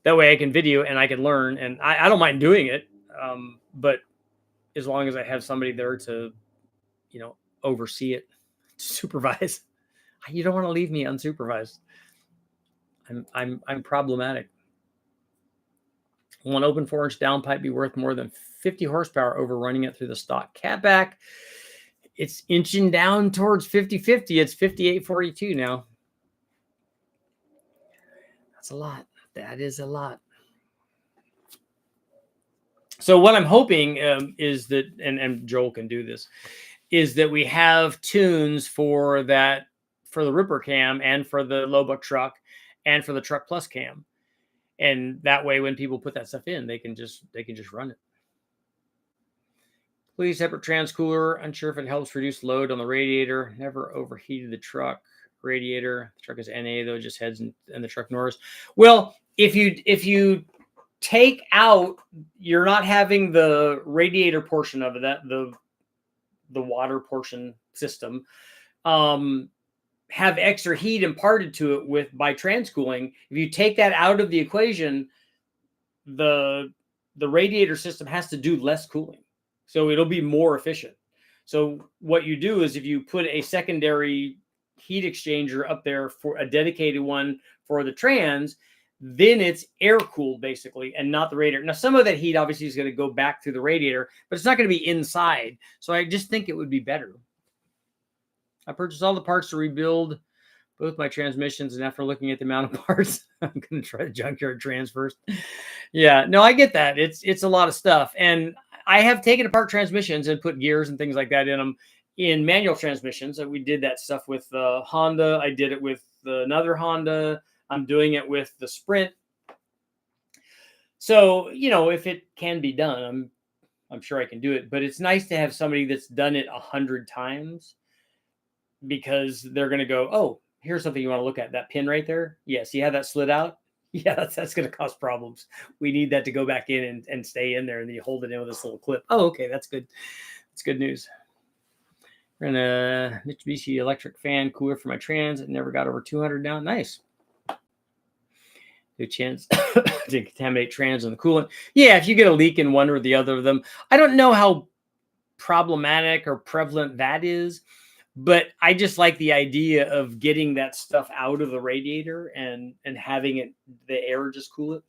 That way I can video and I can learn, and I don't mind doing it, but as long as I have somebody there to, you know, oversee it, supervise. You don't want to leave me unsupervised. I'm problematic. Will an open 4-inch downpipe be worth more than 50 horsepower over running it through the stock catback? It's inching down towards 50-50. It's 58-42 now. That's a lot. That is a lot. So what I'm hoping is that, and Joel can do this, is that we have tunes for that, for the Ripper cam and for the low buck truck and for the Truck Plus cam. And that way, when people put that stuff in, they can just run it. Please separate trans cooler. Unsure if it helps reduce load on the radiator. Never overheated the truck radiator. The truck is NA though, just heads and the truck Norris. Well, if you take out, you're not having the radiator portion of it, that the water portion system, have extra heat imparted to it by transcooling. If you take that out of the equation, the radiator system has to do less cooling. So it'll be more efficient. So what you do is if you put a secondary heat exchanger up there for a dedicated one for the trans, then it's air cooled basically and not the radiator. Now, some of that heat obviously is going to go back through the radiator, but it's not going to be inside. So I just think it would be better. I purchased all the parts to rebuild both my transmissions, and after looking at the amount of parts, I'm going to try the junkyard trans first. Yeah, no, I get that. It's a lot of stuff. And I have taken apart transmissions and put gears and things like that in them in manual transmissions. So we did that stuff with the Honda. I did it with another Honda. I'm doing it with the Sprint. So, you know, if it can be done, I'm sure I can do it. But it's nice to have somebody that's done it 100 times, because they're going to go, oh, here's something you want to look at. That pin right there. Yes. You have that slid out. Yeah, that's going to cause problems. We need that to go back in and stay in there. And then you hold it in with this little clip. Oh, okay. That's good. That's good news. We're in a Mitsubishi electric fan cooler for my trans. It never got over 200 now. Nice. Good chance to contaminate trans and the coolant. Yeah, if you get a leak in one or the other of them. I don't know how problematic or prevalent that is, but I just like the idea of getting that stuff out of the radiator and having it, the air just cool it.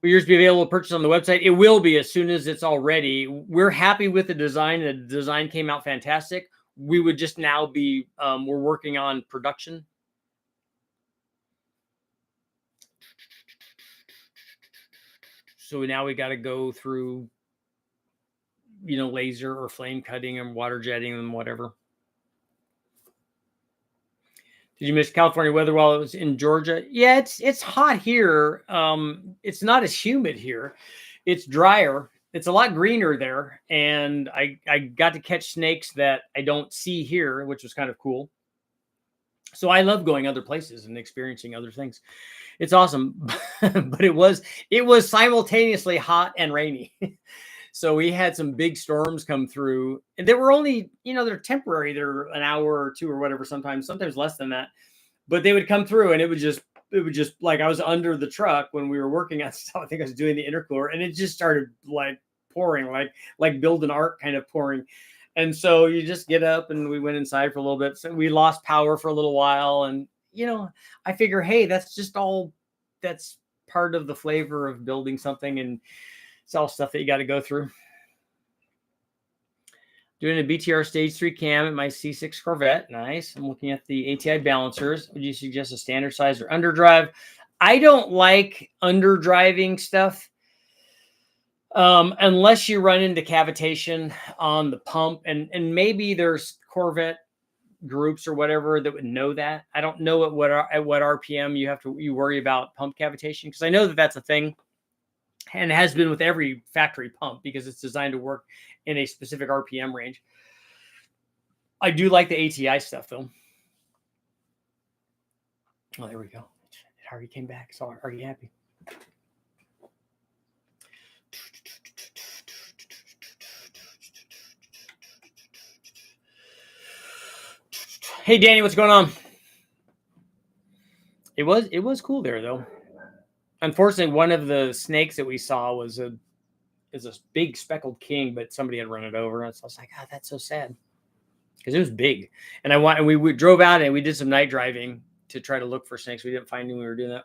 Will yours be available to purchase on the website? It will be as soon as it's all ready. We're happy with the design. The design came out fantastic. We would just now be, we're working on production. So now we got to go through, you know, laser or flame cutting and water jetting and whatever. Did you miss California weather while it was in Georgia? Yeah, it's hot here. It's not as humid here. It's drier. It's a lot greener there. And I got to catch snakes that I don't see here, which was kind of cool. So I love going other places and experiencing other things. It's awesome. But it was simultaneously hot and rainy. So we had some big storms come through, and they were only, you know, they're temporary. They're an hour or two or whatever, sometimes less than that. But they would come through, and it would just like, I was under the truck when we were working on stuff. I think I was doing the intercooler, and it just started like pouring, like build an arc kind of pouring. And so you just get up, and we went inside for a little bit. So we lost power for a little while. And, you know, I figure, hey, that's part of the flavor of building something. And it's all stuff that you got to go through. Doing a BTR stage 3 cam at my C6 Corvette. Nice. I'm looking at the ATI balancers. Would you suggest a standard size or underdrive? I don't like underdriving stuff. Unless you run into cavitation on the pump, and maybe there's Corvette groups or whatever that would know that. I don't know at what RPM you worry about pump cavitation, because I know that that's a thing, and it has been with every factory pump because it's designed to work in a specific RPM range. I do like the ATI stuff though. Oh, there we go. It already came back. So are you happy? Hey, Danny, what's going on? It was cool there, though. Unfortunately, one of the snakes that we saw is a big speckled king, but somebody had run it over. And so I was like, oh, that's so sad, because it was big. And we drove out and we did some night driving to try to look for snakes. We didn't find any when we were doing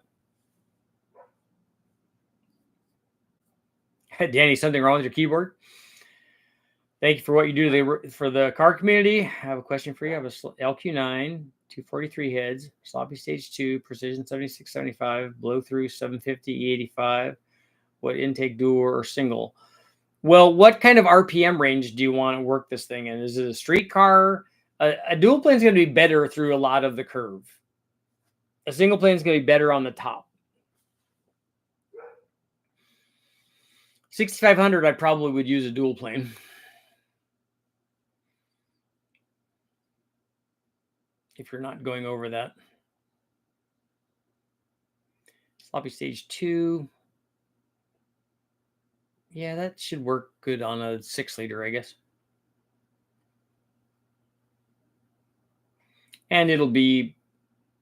that. Danny, something wrong with your keyboard? Thank you for what you do for the car community. I have a question for you. I have a LQ9, 243 heads, sloppy stage 2, precision 7675, blow through 750 E85. What intake, dual or single? Well, what kind of RPM range do you want to work this thing in? Is it a street car? A dual plane is going to be better through a lot of the curve. A single plane is going to be better on the top. 6,500, I probably would use a dual plane. If you're not going over that. Sloppy stage 2. Yeah, that should work good on a 6-liter, I guess. And it'll be,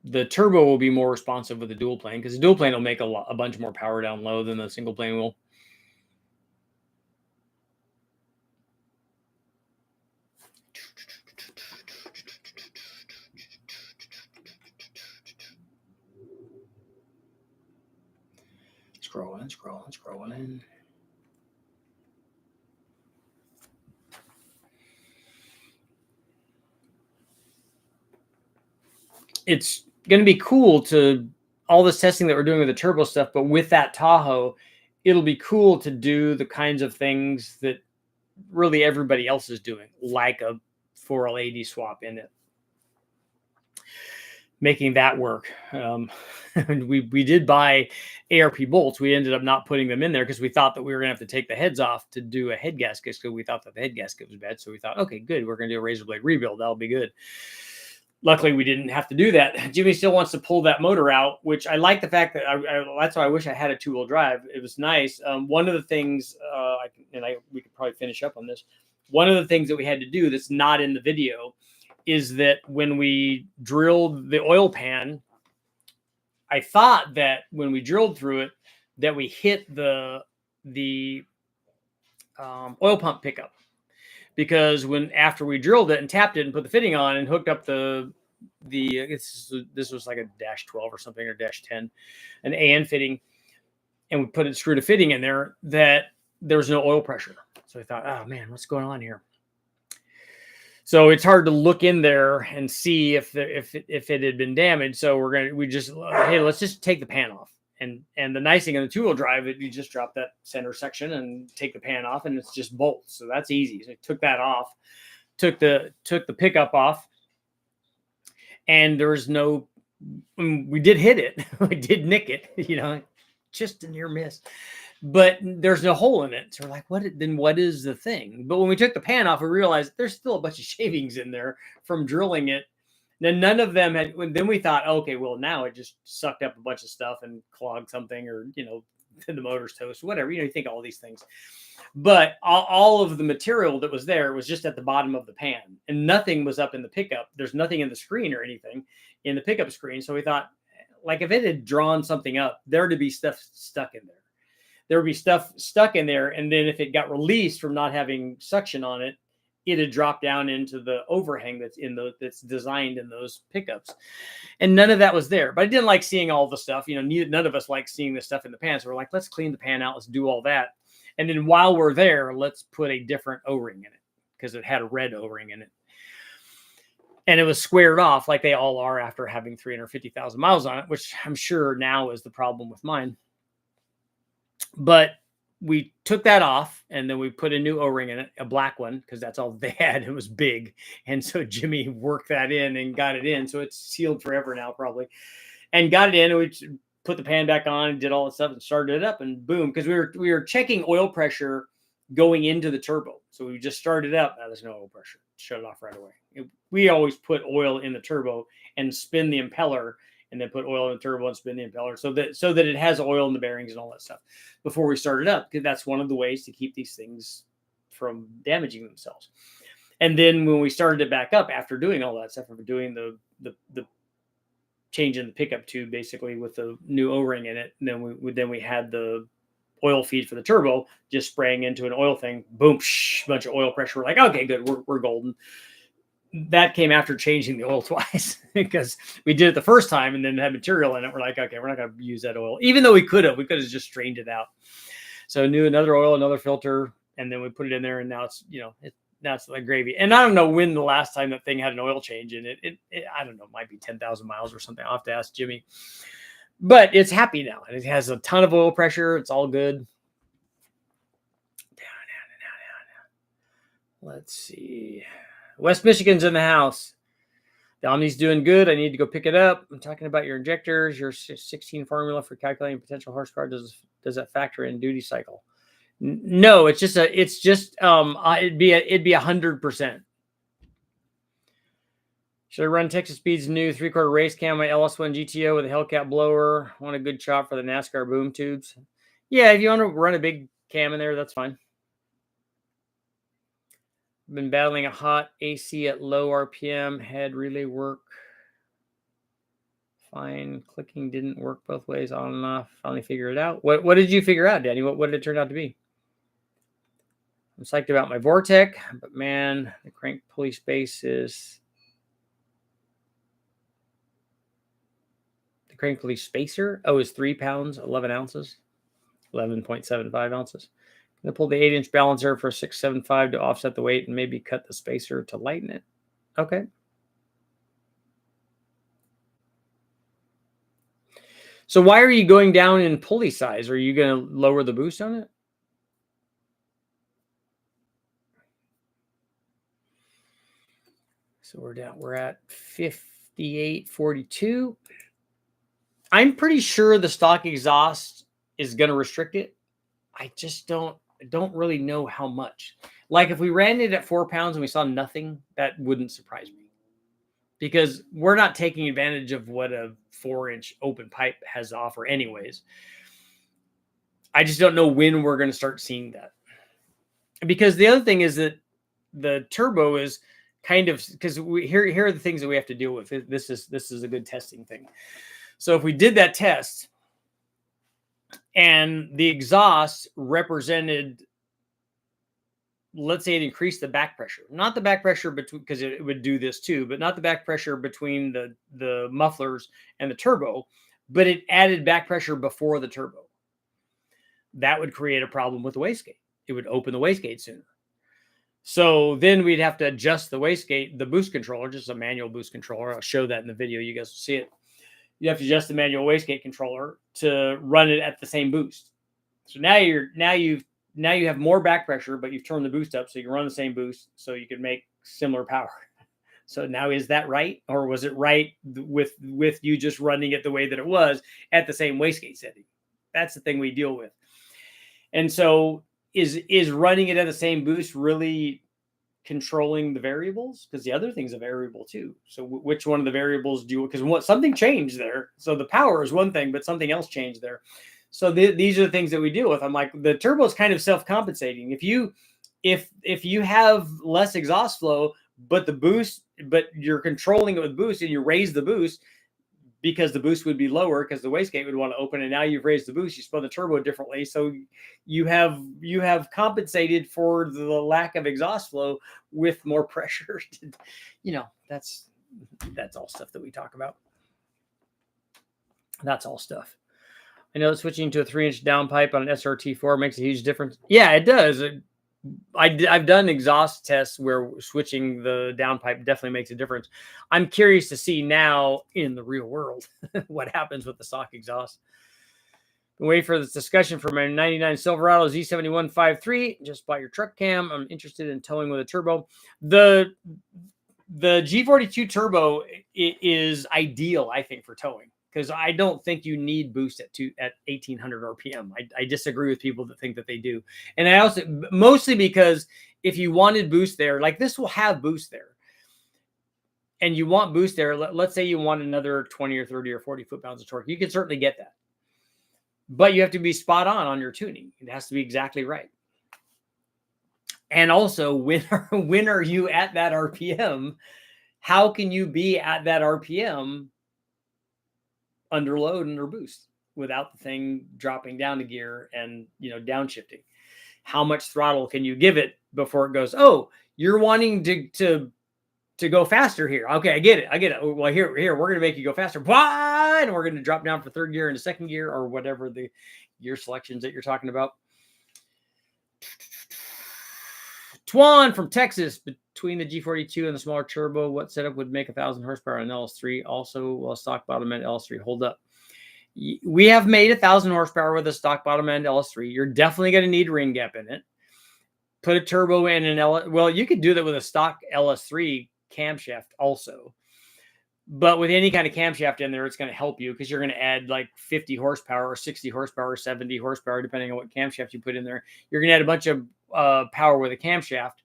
the turbo will be more responsive with the dual plane, because the dual plane will make a bunch more power down low than the single plane will. Scrolling. It's going to be cool to all this testing that we're doing with the turbo stuff, but with that Tahoe, it'll be cool to do the kinds of things that really everybody else is doing, like a 4L80 swap in it. Making that work. We did buy ARP bolts. We ended up not putting them in there because we thought that we were going to have to take the heads off to do a head gasket, because we thought that the head gasket was bad. So we thought, okay, good, we're going to do a razor blade rebuild. That'll be good. Luckily, we didn't have to do that. Jimmy still wants to pull that motor out, which I like the fact that that's why I wish I had a 2-wheel drive. It was nice. One of the things, we could probably finish up on this. One of the things that we had to do that's not in the video is that when we drilled the oil pan, I thought that when we drilled through it, that we hit the oil pump pickup. Because after we drilled it and tapped it and put the fitting on and hooked up this was like a -12 or something, or -10, an AN fitting, and we screwed a fitting in there, that there was no oil pressure. So I thought, oh man, what's going on here? So it's hard to look in there and see if it had been damaged. So let's just take the pan off. And the nice thing on the 2-wheel drive, you just drop that center section and take the pan off, and it's just bolts. So that's easy. So I took that off, took the pickup off, and there's no, we did hit it. We did nick it, just a near miss, but there's no hole in it. So we're like, what is the thing? But when we took the pan off, we realized there's still a bunch of shavings in there from drilling it. Then none of them had. Then we thought, okay, well, now it just sucked up a bunch of stuff and clogged something, or the motor's toast, whatever. You think all these things, but all of the material that was there was just at the bottom of the pan, and nothing was up in the pickup. There's nothing in the screen or anything in the pickup screen. So we thought, like, if it had drawn something up, there to be stuff stuck in there. There would be stuff stuck in there, and then if it got released from not having suction on it, it had dropped down into the overhang that's designed in those pickups, and none of that was there. But I didn't like seeing all the stuff. None of us like seeing the stuff in the pan. So we're like, let's clean the pan out. Let's do all that, and then while we're there, let's put a different O-ring in it, because it had a red O-ring in it, and it was squared off like they all are after having 350,000 miles on it, which I'm sure now is the problem with mine. But we took that off, and then we put a new O-ring in it, a black one, because that's all they had. It was big. And so Jimmy worked that in and got it in. So it's sealed forever now, probably. And got it in, and we put the pan back on and did all that stuff and started it up, and boom. Because we were checking oil pressure going into the turbo. So we just started up. Now there's no oil pressure. Shut it off right away. We always put oil in the turbo and spin the impeller, and then put oil in the turbo and spin the impeller, so that it has oil in the bearings and all that stuff before we start it up, because that's one of the ways to keep these things from damaging themselves. And then when we started it back up after doing all that stuff, we're doing the change in the pickup tube, basically, with the new O-ring in it, and then we had the oil feed for the turbo just spraying into an oil thing, boom, bunch of oil pressure. We're like, okay, good, we're golden. That came after changing the oil twice, because we did it the first time and then had material in it. We're like, okay, we're not going to use that oil, even though we could have just strained it out. So another oil, another filter, and then we put it in there, and now it's, now it's like gravy. And I don't know when the last time that thing had an oil change in it. I don't know, it might be 10,000 miles or something. I'll have to ask Jimmy, but it's happy now, and it has a ton of oil pressure. It's all good. Down. Let's see. West Michigan's in the house. The Omni's doing good. I need to go pick it up. I'm talking about your injectors, your 16 formula for calculating potential horsepower. Does that factor in duty cycle? No, it's just it'd be 100%. Should I run Texas Speed's new 3/4 race cam, my LS1 GTO with a Hellcat blower? Want a good chop for the NASCAR boom tubes? Yeah, if you want to run a big cam in there, that's fine. Been battling a hot AC at low RPM. Had relay work fine. Clicking didn't work both ways, on and off. Finally figured it out. What did you figure out, Danny? What did it turn out to be? I'm psyched about my Vortec, but man, the crank pulley space is... The crank pulley spacer, is 3 pounds, 11 ounces, 11.75 ounces. I'm going to pull the 8-inch balancer for 675 to offset the weight and maybe cut the spacer to lighten it. Okay. So why are you going down in pulley size? Are you going to lower the boost on it? So we're at 58.42. I'm pretty sure the stock exhaust is going to restrict it. I just don't really know how much. Like if we ran it at 4 pounds and we saw nothing, that wouldn't surprise me, because we're not taking advantage of what a 4-inch open pipe has to offer anyways. I just don't know when we're going to start seeing that. Because the other thing is that the turbo is kind of, because here are the things that we have to deal with. This is a good testing thing. So if we did that test and the exhaust represented, let's say it increased the back pressure, not the back pressure between, because it would do this too, but not the back pressure between the mufflers and the turbo, but it added back pressure before the turbo. That would create a problem with the wastegate. It would open the wastegate sooner. So then we'd have to adjust the wastegate, the boost controller, just a manual boost controller. I'll show that in the video. You guys will see it. You have to adjust the manual wastegate controller to run it at the same boost. So now you have more back pressure, but you've turned the boost up so you can run the same boost, so you can make similar power. So now, is that right? Or was it right with you just running it the way that it was at the same wastegate setting? That's the thing we deal with. And so is running it at the same boost really controlling the variables? Because the other thing's a variable too. So which one of the variables do you, because something changed there. So the power is one thing, but something else changed there. So these are the things that we deal with. I'm like, the turbo is kind of self-compensating. If you have less exhaust flow, but you're controlling it with boost, and you raise the boost because the boost would be lower because the wastegate would want to open, and now you've raised the boost, you spun the turbo differently. So you have compensated for the lack of exhaust flow with more pressure. That's all stuff that we talk about. That's all stuff. I know switching to a 3-inch downpipe on an SRT4 makes a huge difference. Yeah, it does. I've done exhaust tests where switching the downpipe definitely makes a difference. I'm curious to see now in the real world what happens with the stock exhaust. Wait for this discussion for my 99 Silverado Z7153. Just bought your truck cam. I'm interested in towing with a turbo. The G42 turbo is ideal, I think, for towing, because I don't think you need boost at 1800 RPM. I disagree with people that think that they do. And I also, mostly because if you wanted boost there, like this will have boost there, and you want boost there, let's say you want another 20 or 30 or 40 foot-pounds of torque, you can certainly get that. But you have to be spot on your tuning. It has to be exactly right. And also, when are you at that RPM? How can you be at that RPM under load, under boost, without the thing dropping down to gear and downshifting? How much throttle can you give it before it goes, oh, you're wanting to go faster here? Okay, I get it. Well, here we're going to make you go faster. And we're going to drop down for third gear into second gear, or whatever the gear selections that you're talking about. Twan from Texas, between the G42 and the smaller turbo, what setup would make 1,000 horsepower on LS3? Also, will a stock bottom end LS3 hold up? We have made 1,000 horsepower with a stock bottom end LS3. You're definitely going to need ring gap in it. Put a turbo in an well, you could do that with a stock LS3 camshaft also. But with any kind of camshaft in there, it's going to help you because you're going to add like 50 horsepower or 60 horsepower or 70 horsepower, depending on what camshaft you put in there. You're going to add a bunch of power with a camshaft.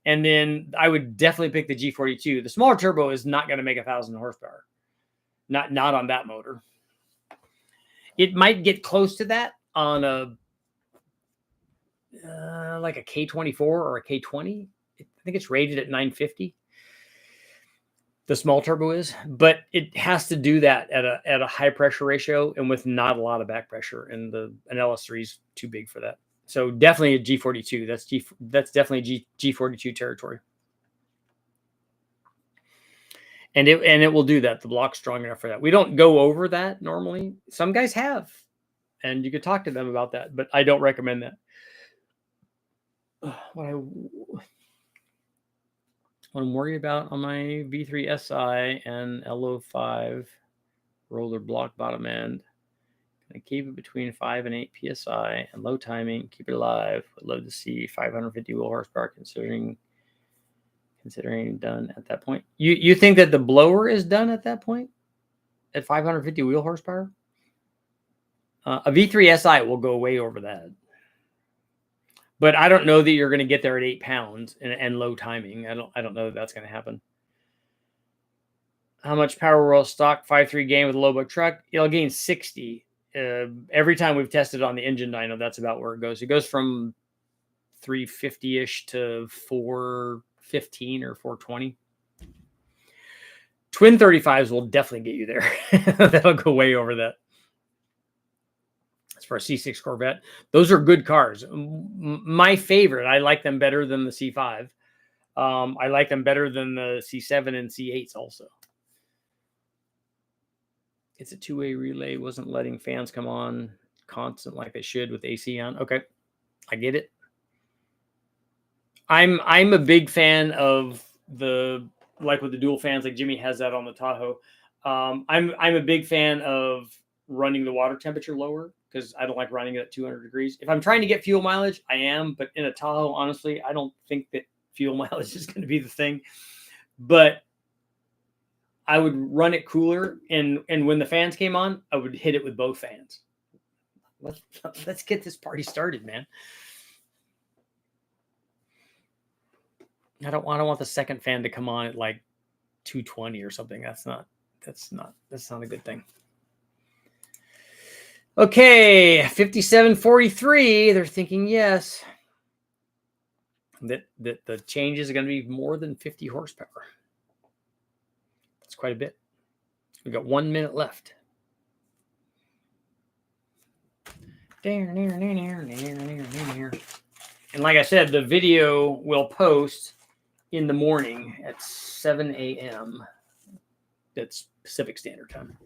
And then I would definitely pick the G42. The smaller turbo is not going to make 1,000 horsepower. Not on that motor. It might get close to that on a like a K24 or a K20. I think it's rated at 950. The small turbo is, but it has to do that at a high pressure ratio and with not a lot of back pressure. And an LS3 is too big for that. So definitely a G42. That's definitely G42 territory. And it will do that. The block's strong enough for that. We don't go over that normally. Some guys have, and you could talk to them about that, but I don't recommend that. What I'm worried about on my V3 SI and LO5 roller block bottom end. Gonna keep it between 5 and 8 psi and low timing. Keep it alive. Would love to see 550 wheel horsepower considering done at that point. You think that the blower is done at that point? At 550 wheel horsepower? A V3 SI will go way over that. But I don't know that you're going to get there at 8 pounds and low timing. I don't know that that's going to happen. How much power will stock 5.3 gain with a low buck truck? It'll gain 60. Every time we've tested on the engine dyno, that's about where it goes. It goes from 350-ish to 415 or 420. Twin 35s will definitely get you there. That'll go way over that. For a C6 Corvette, those are good cars. My favorite, I like them better than the C5. I like them better than the C7 and C8s also. It's a two-way relay. Wasn't letting fans come on constant like they should with AC on. Okay, I get it. I'm a big fan of the, like with the dual fans, like Jimmy has that on the Tahoe. I'm a big fan of running the water temperature lower because I don't like running it at 200 degrees. If I'm trying to get fuel mileage, I am. But in a Tahoe, honestly, I don't think that fuel mileage is going to be the thing. But I would run it cooler. And when the fans came on, I would hit it with both fans. Let's get this party started, man. I don't want the second fan to come on at like 220 or something. That's not a good thing. Okay, 5743. They're thinking yes. That the changes are going to be more than 50 horsepower. That's quite a bit. We got 1 minute left. And like I said, the video will post in the morning at 7 a.m. That's Pacific Standard Time.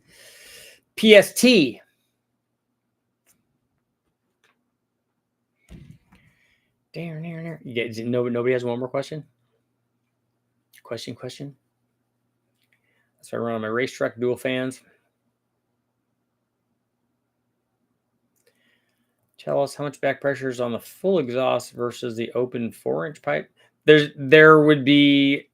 PST. Nobody has one more question? Question? That's why I run on my race truck dual fans. Tell us how much back pressure is on the full exhaust versus the open 4-inch pipe. There would be,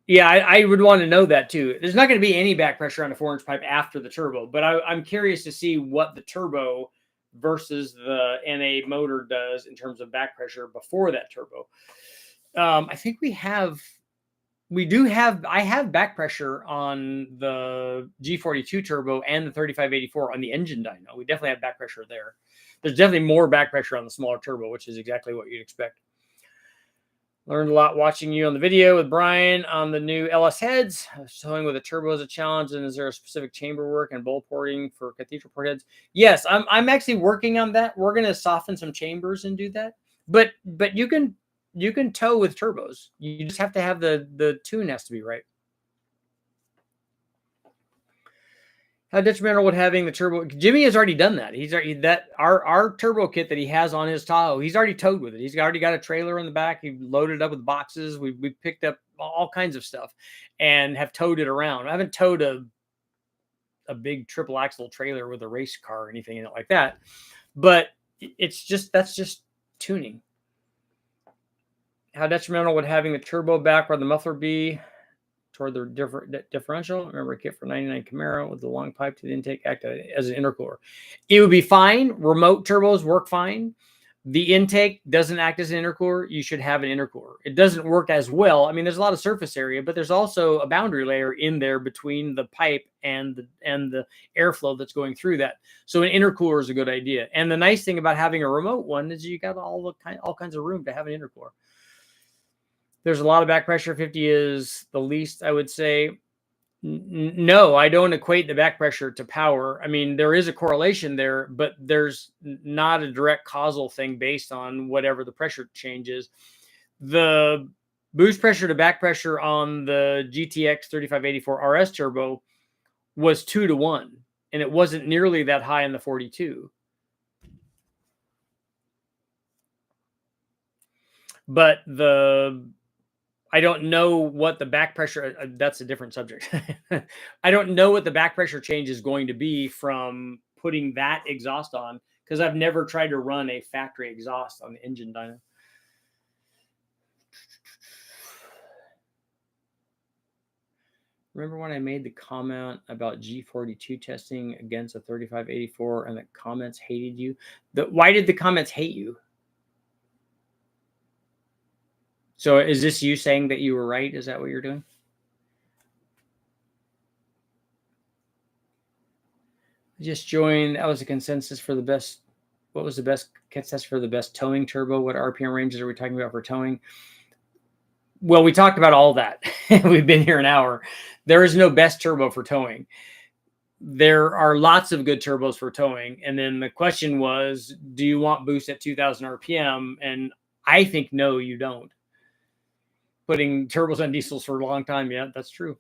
yeah, I would want to know that too. There's not going to be any back pressure on a 4-inch pipe after the turbo, but I'm curious to see what the turbo versus the NA motor does in terms of back pressure before that turbo. I think I have back pressure on the G42 turbo and the 3584 on the engine dyno. We definitely have back pressure there. There's definitely more back pressure on the smaller turbo, which is exactly what you'd expect. Learned a lot watching you on the video with Brian on the new LS heads. Towing with a turbo is a challenge. And is there a specific chamber work and bowl porting for cathedral port heads? Yes, I'm actually working on that. We're going to soften some chambers and do that. But you can tow with turbos. You just have to have the tune has to be right. How detrimental would having the turbo? Jimmy has already done that. He's already our turbo kit that he has on his Tahoe. He's already towed with it. He's already got a trailer in the back. He loaded it up with boxes. We picked up all kinds of stuff and have towed it around. I haven't towed a big triple axle trailer with a race car or anything in it like that. But that's just tuning. How detrimental would having the turbo back or the muffler be? toward the differential. Remember, a kit for 99 Camaro with the long pipe to the intake act as an intercooler. It would be fine. Remote turbos work fine. The intake doesn't act as an intercooler. You should have an intercooler. It doesn't work as well. I mean, there's a lot of surface area, but there's also a boundary layer in there between the pipe and the airflow that's going through that. So an intercooler is a good idea. And the nice thing about having a remote one is you got all kinds of room to have an intercooler. There's a lot of back pressure. 50 is the least, I would say. No, I don't equate the back pressure to power. I mean, there is a correlation there, but there's not a direct causal thing based on whatever the pressure change is. The boost pressure to back pressure on the GTX 3584 RS turbo was 2-to-1, and it wasn't nearly that high in the 42. But I don't know what the back pressure, that's a different subject. I don't know what the back pressure change is going to be from putting that exhaust on, because I've never tried to run a factory exhaust on the engine dyno. Remember when I made the comment about G42 testing against a 3584 and the comments hated you? Why did the comments hate you? So is this you saying that you were right? Is that what you're doing? I just joined. That was a consensus for the best. What was the best consensus for the best towing turbo? What RPM ranges are we talking about for towing? Well, we talked about all that. We've been here an hour. There is no best turbo for towing. There are lots of good turbos for towing. And then the question was, do you want boost at 2000 RPM? And I think, no, you don't. Putting turbos on diesels for a long time. Yeah, that's true.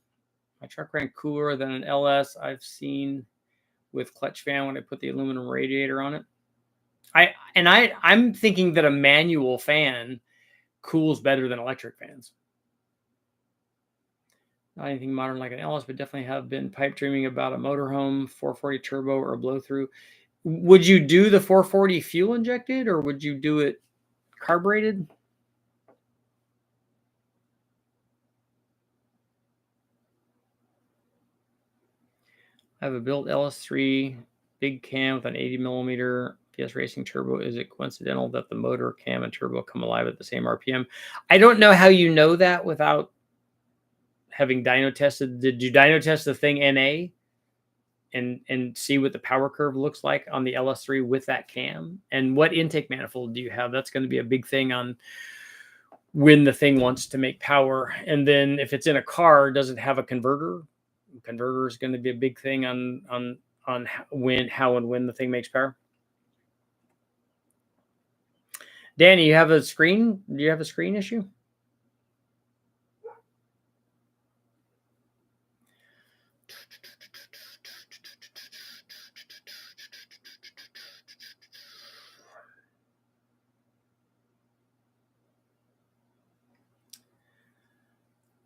My truck ran cooler than an LS I've seen with clutch fan when I put the aluminum radiator on it. I'm thinking that a manual fan cools better than electric fans. Not anything modern like an LS, but definitely have been pipe dreaming about a motorhome 440 turbo or a blow through. Would you do the 440 fuel injected, or would you do it carbureted? I have a built LS3 big cam with an 80 millimeter PS Racing turbo. Is it coincidental that the motor, cam, and turbo come alive at the same RPM? I don't know how you know that without having dyno tested. Did you dyno test the thing NA and see what the power curve looks like on the LS3 with that cam? And what intake manifold do you have? That's going to be a big thing on when the thing wants to make power. And then if it's in a car, does it have a converter? Converter is going to be a big thing on how and when the thing makes power. Danny, you have a screen? Do you have a screen issue?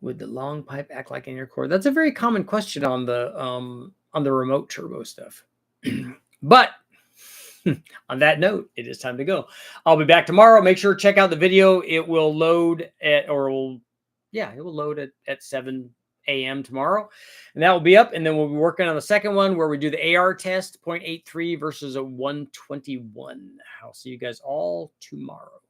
Would the long pipe act like an intercooler? That's a very common question on the remote turbo stuff. But on that note, it is time to go. I'll be back tomorrow. Make sure to check out the video. It will load it will load at 7 a.m. tomorrow. And that will be up. And then we'll be working on the second one where we do the AR test, 0.83 versus a 121. I'll see you guys all tomorrow.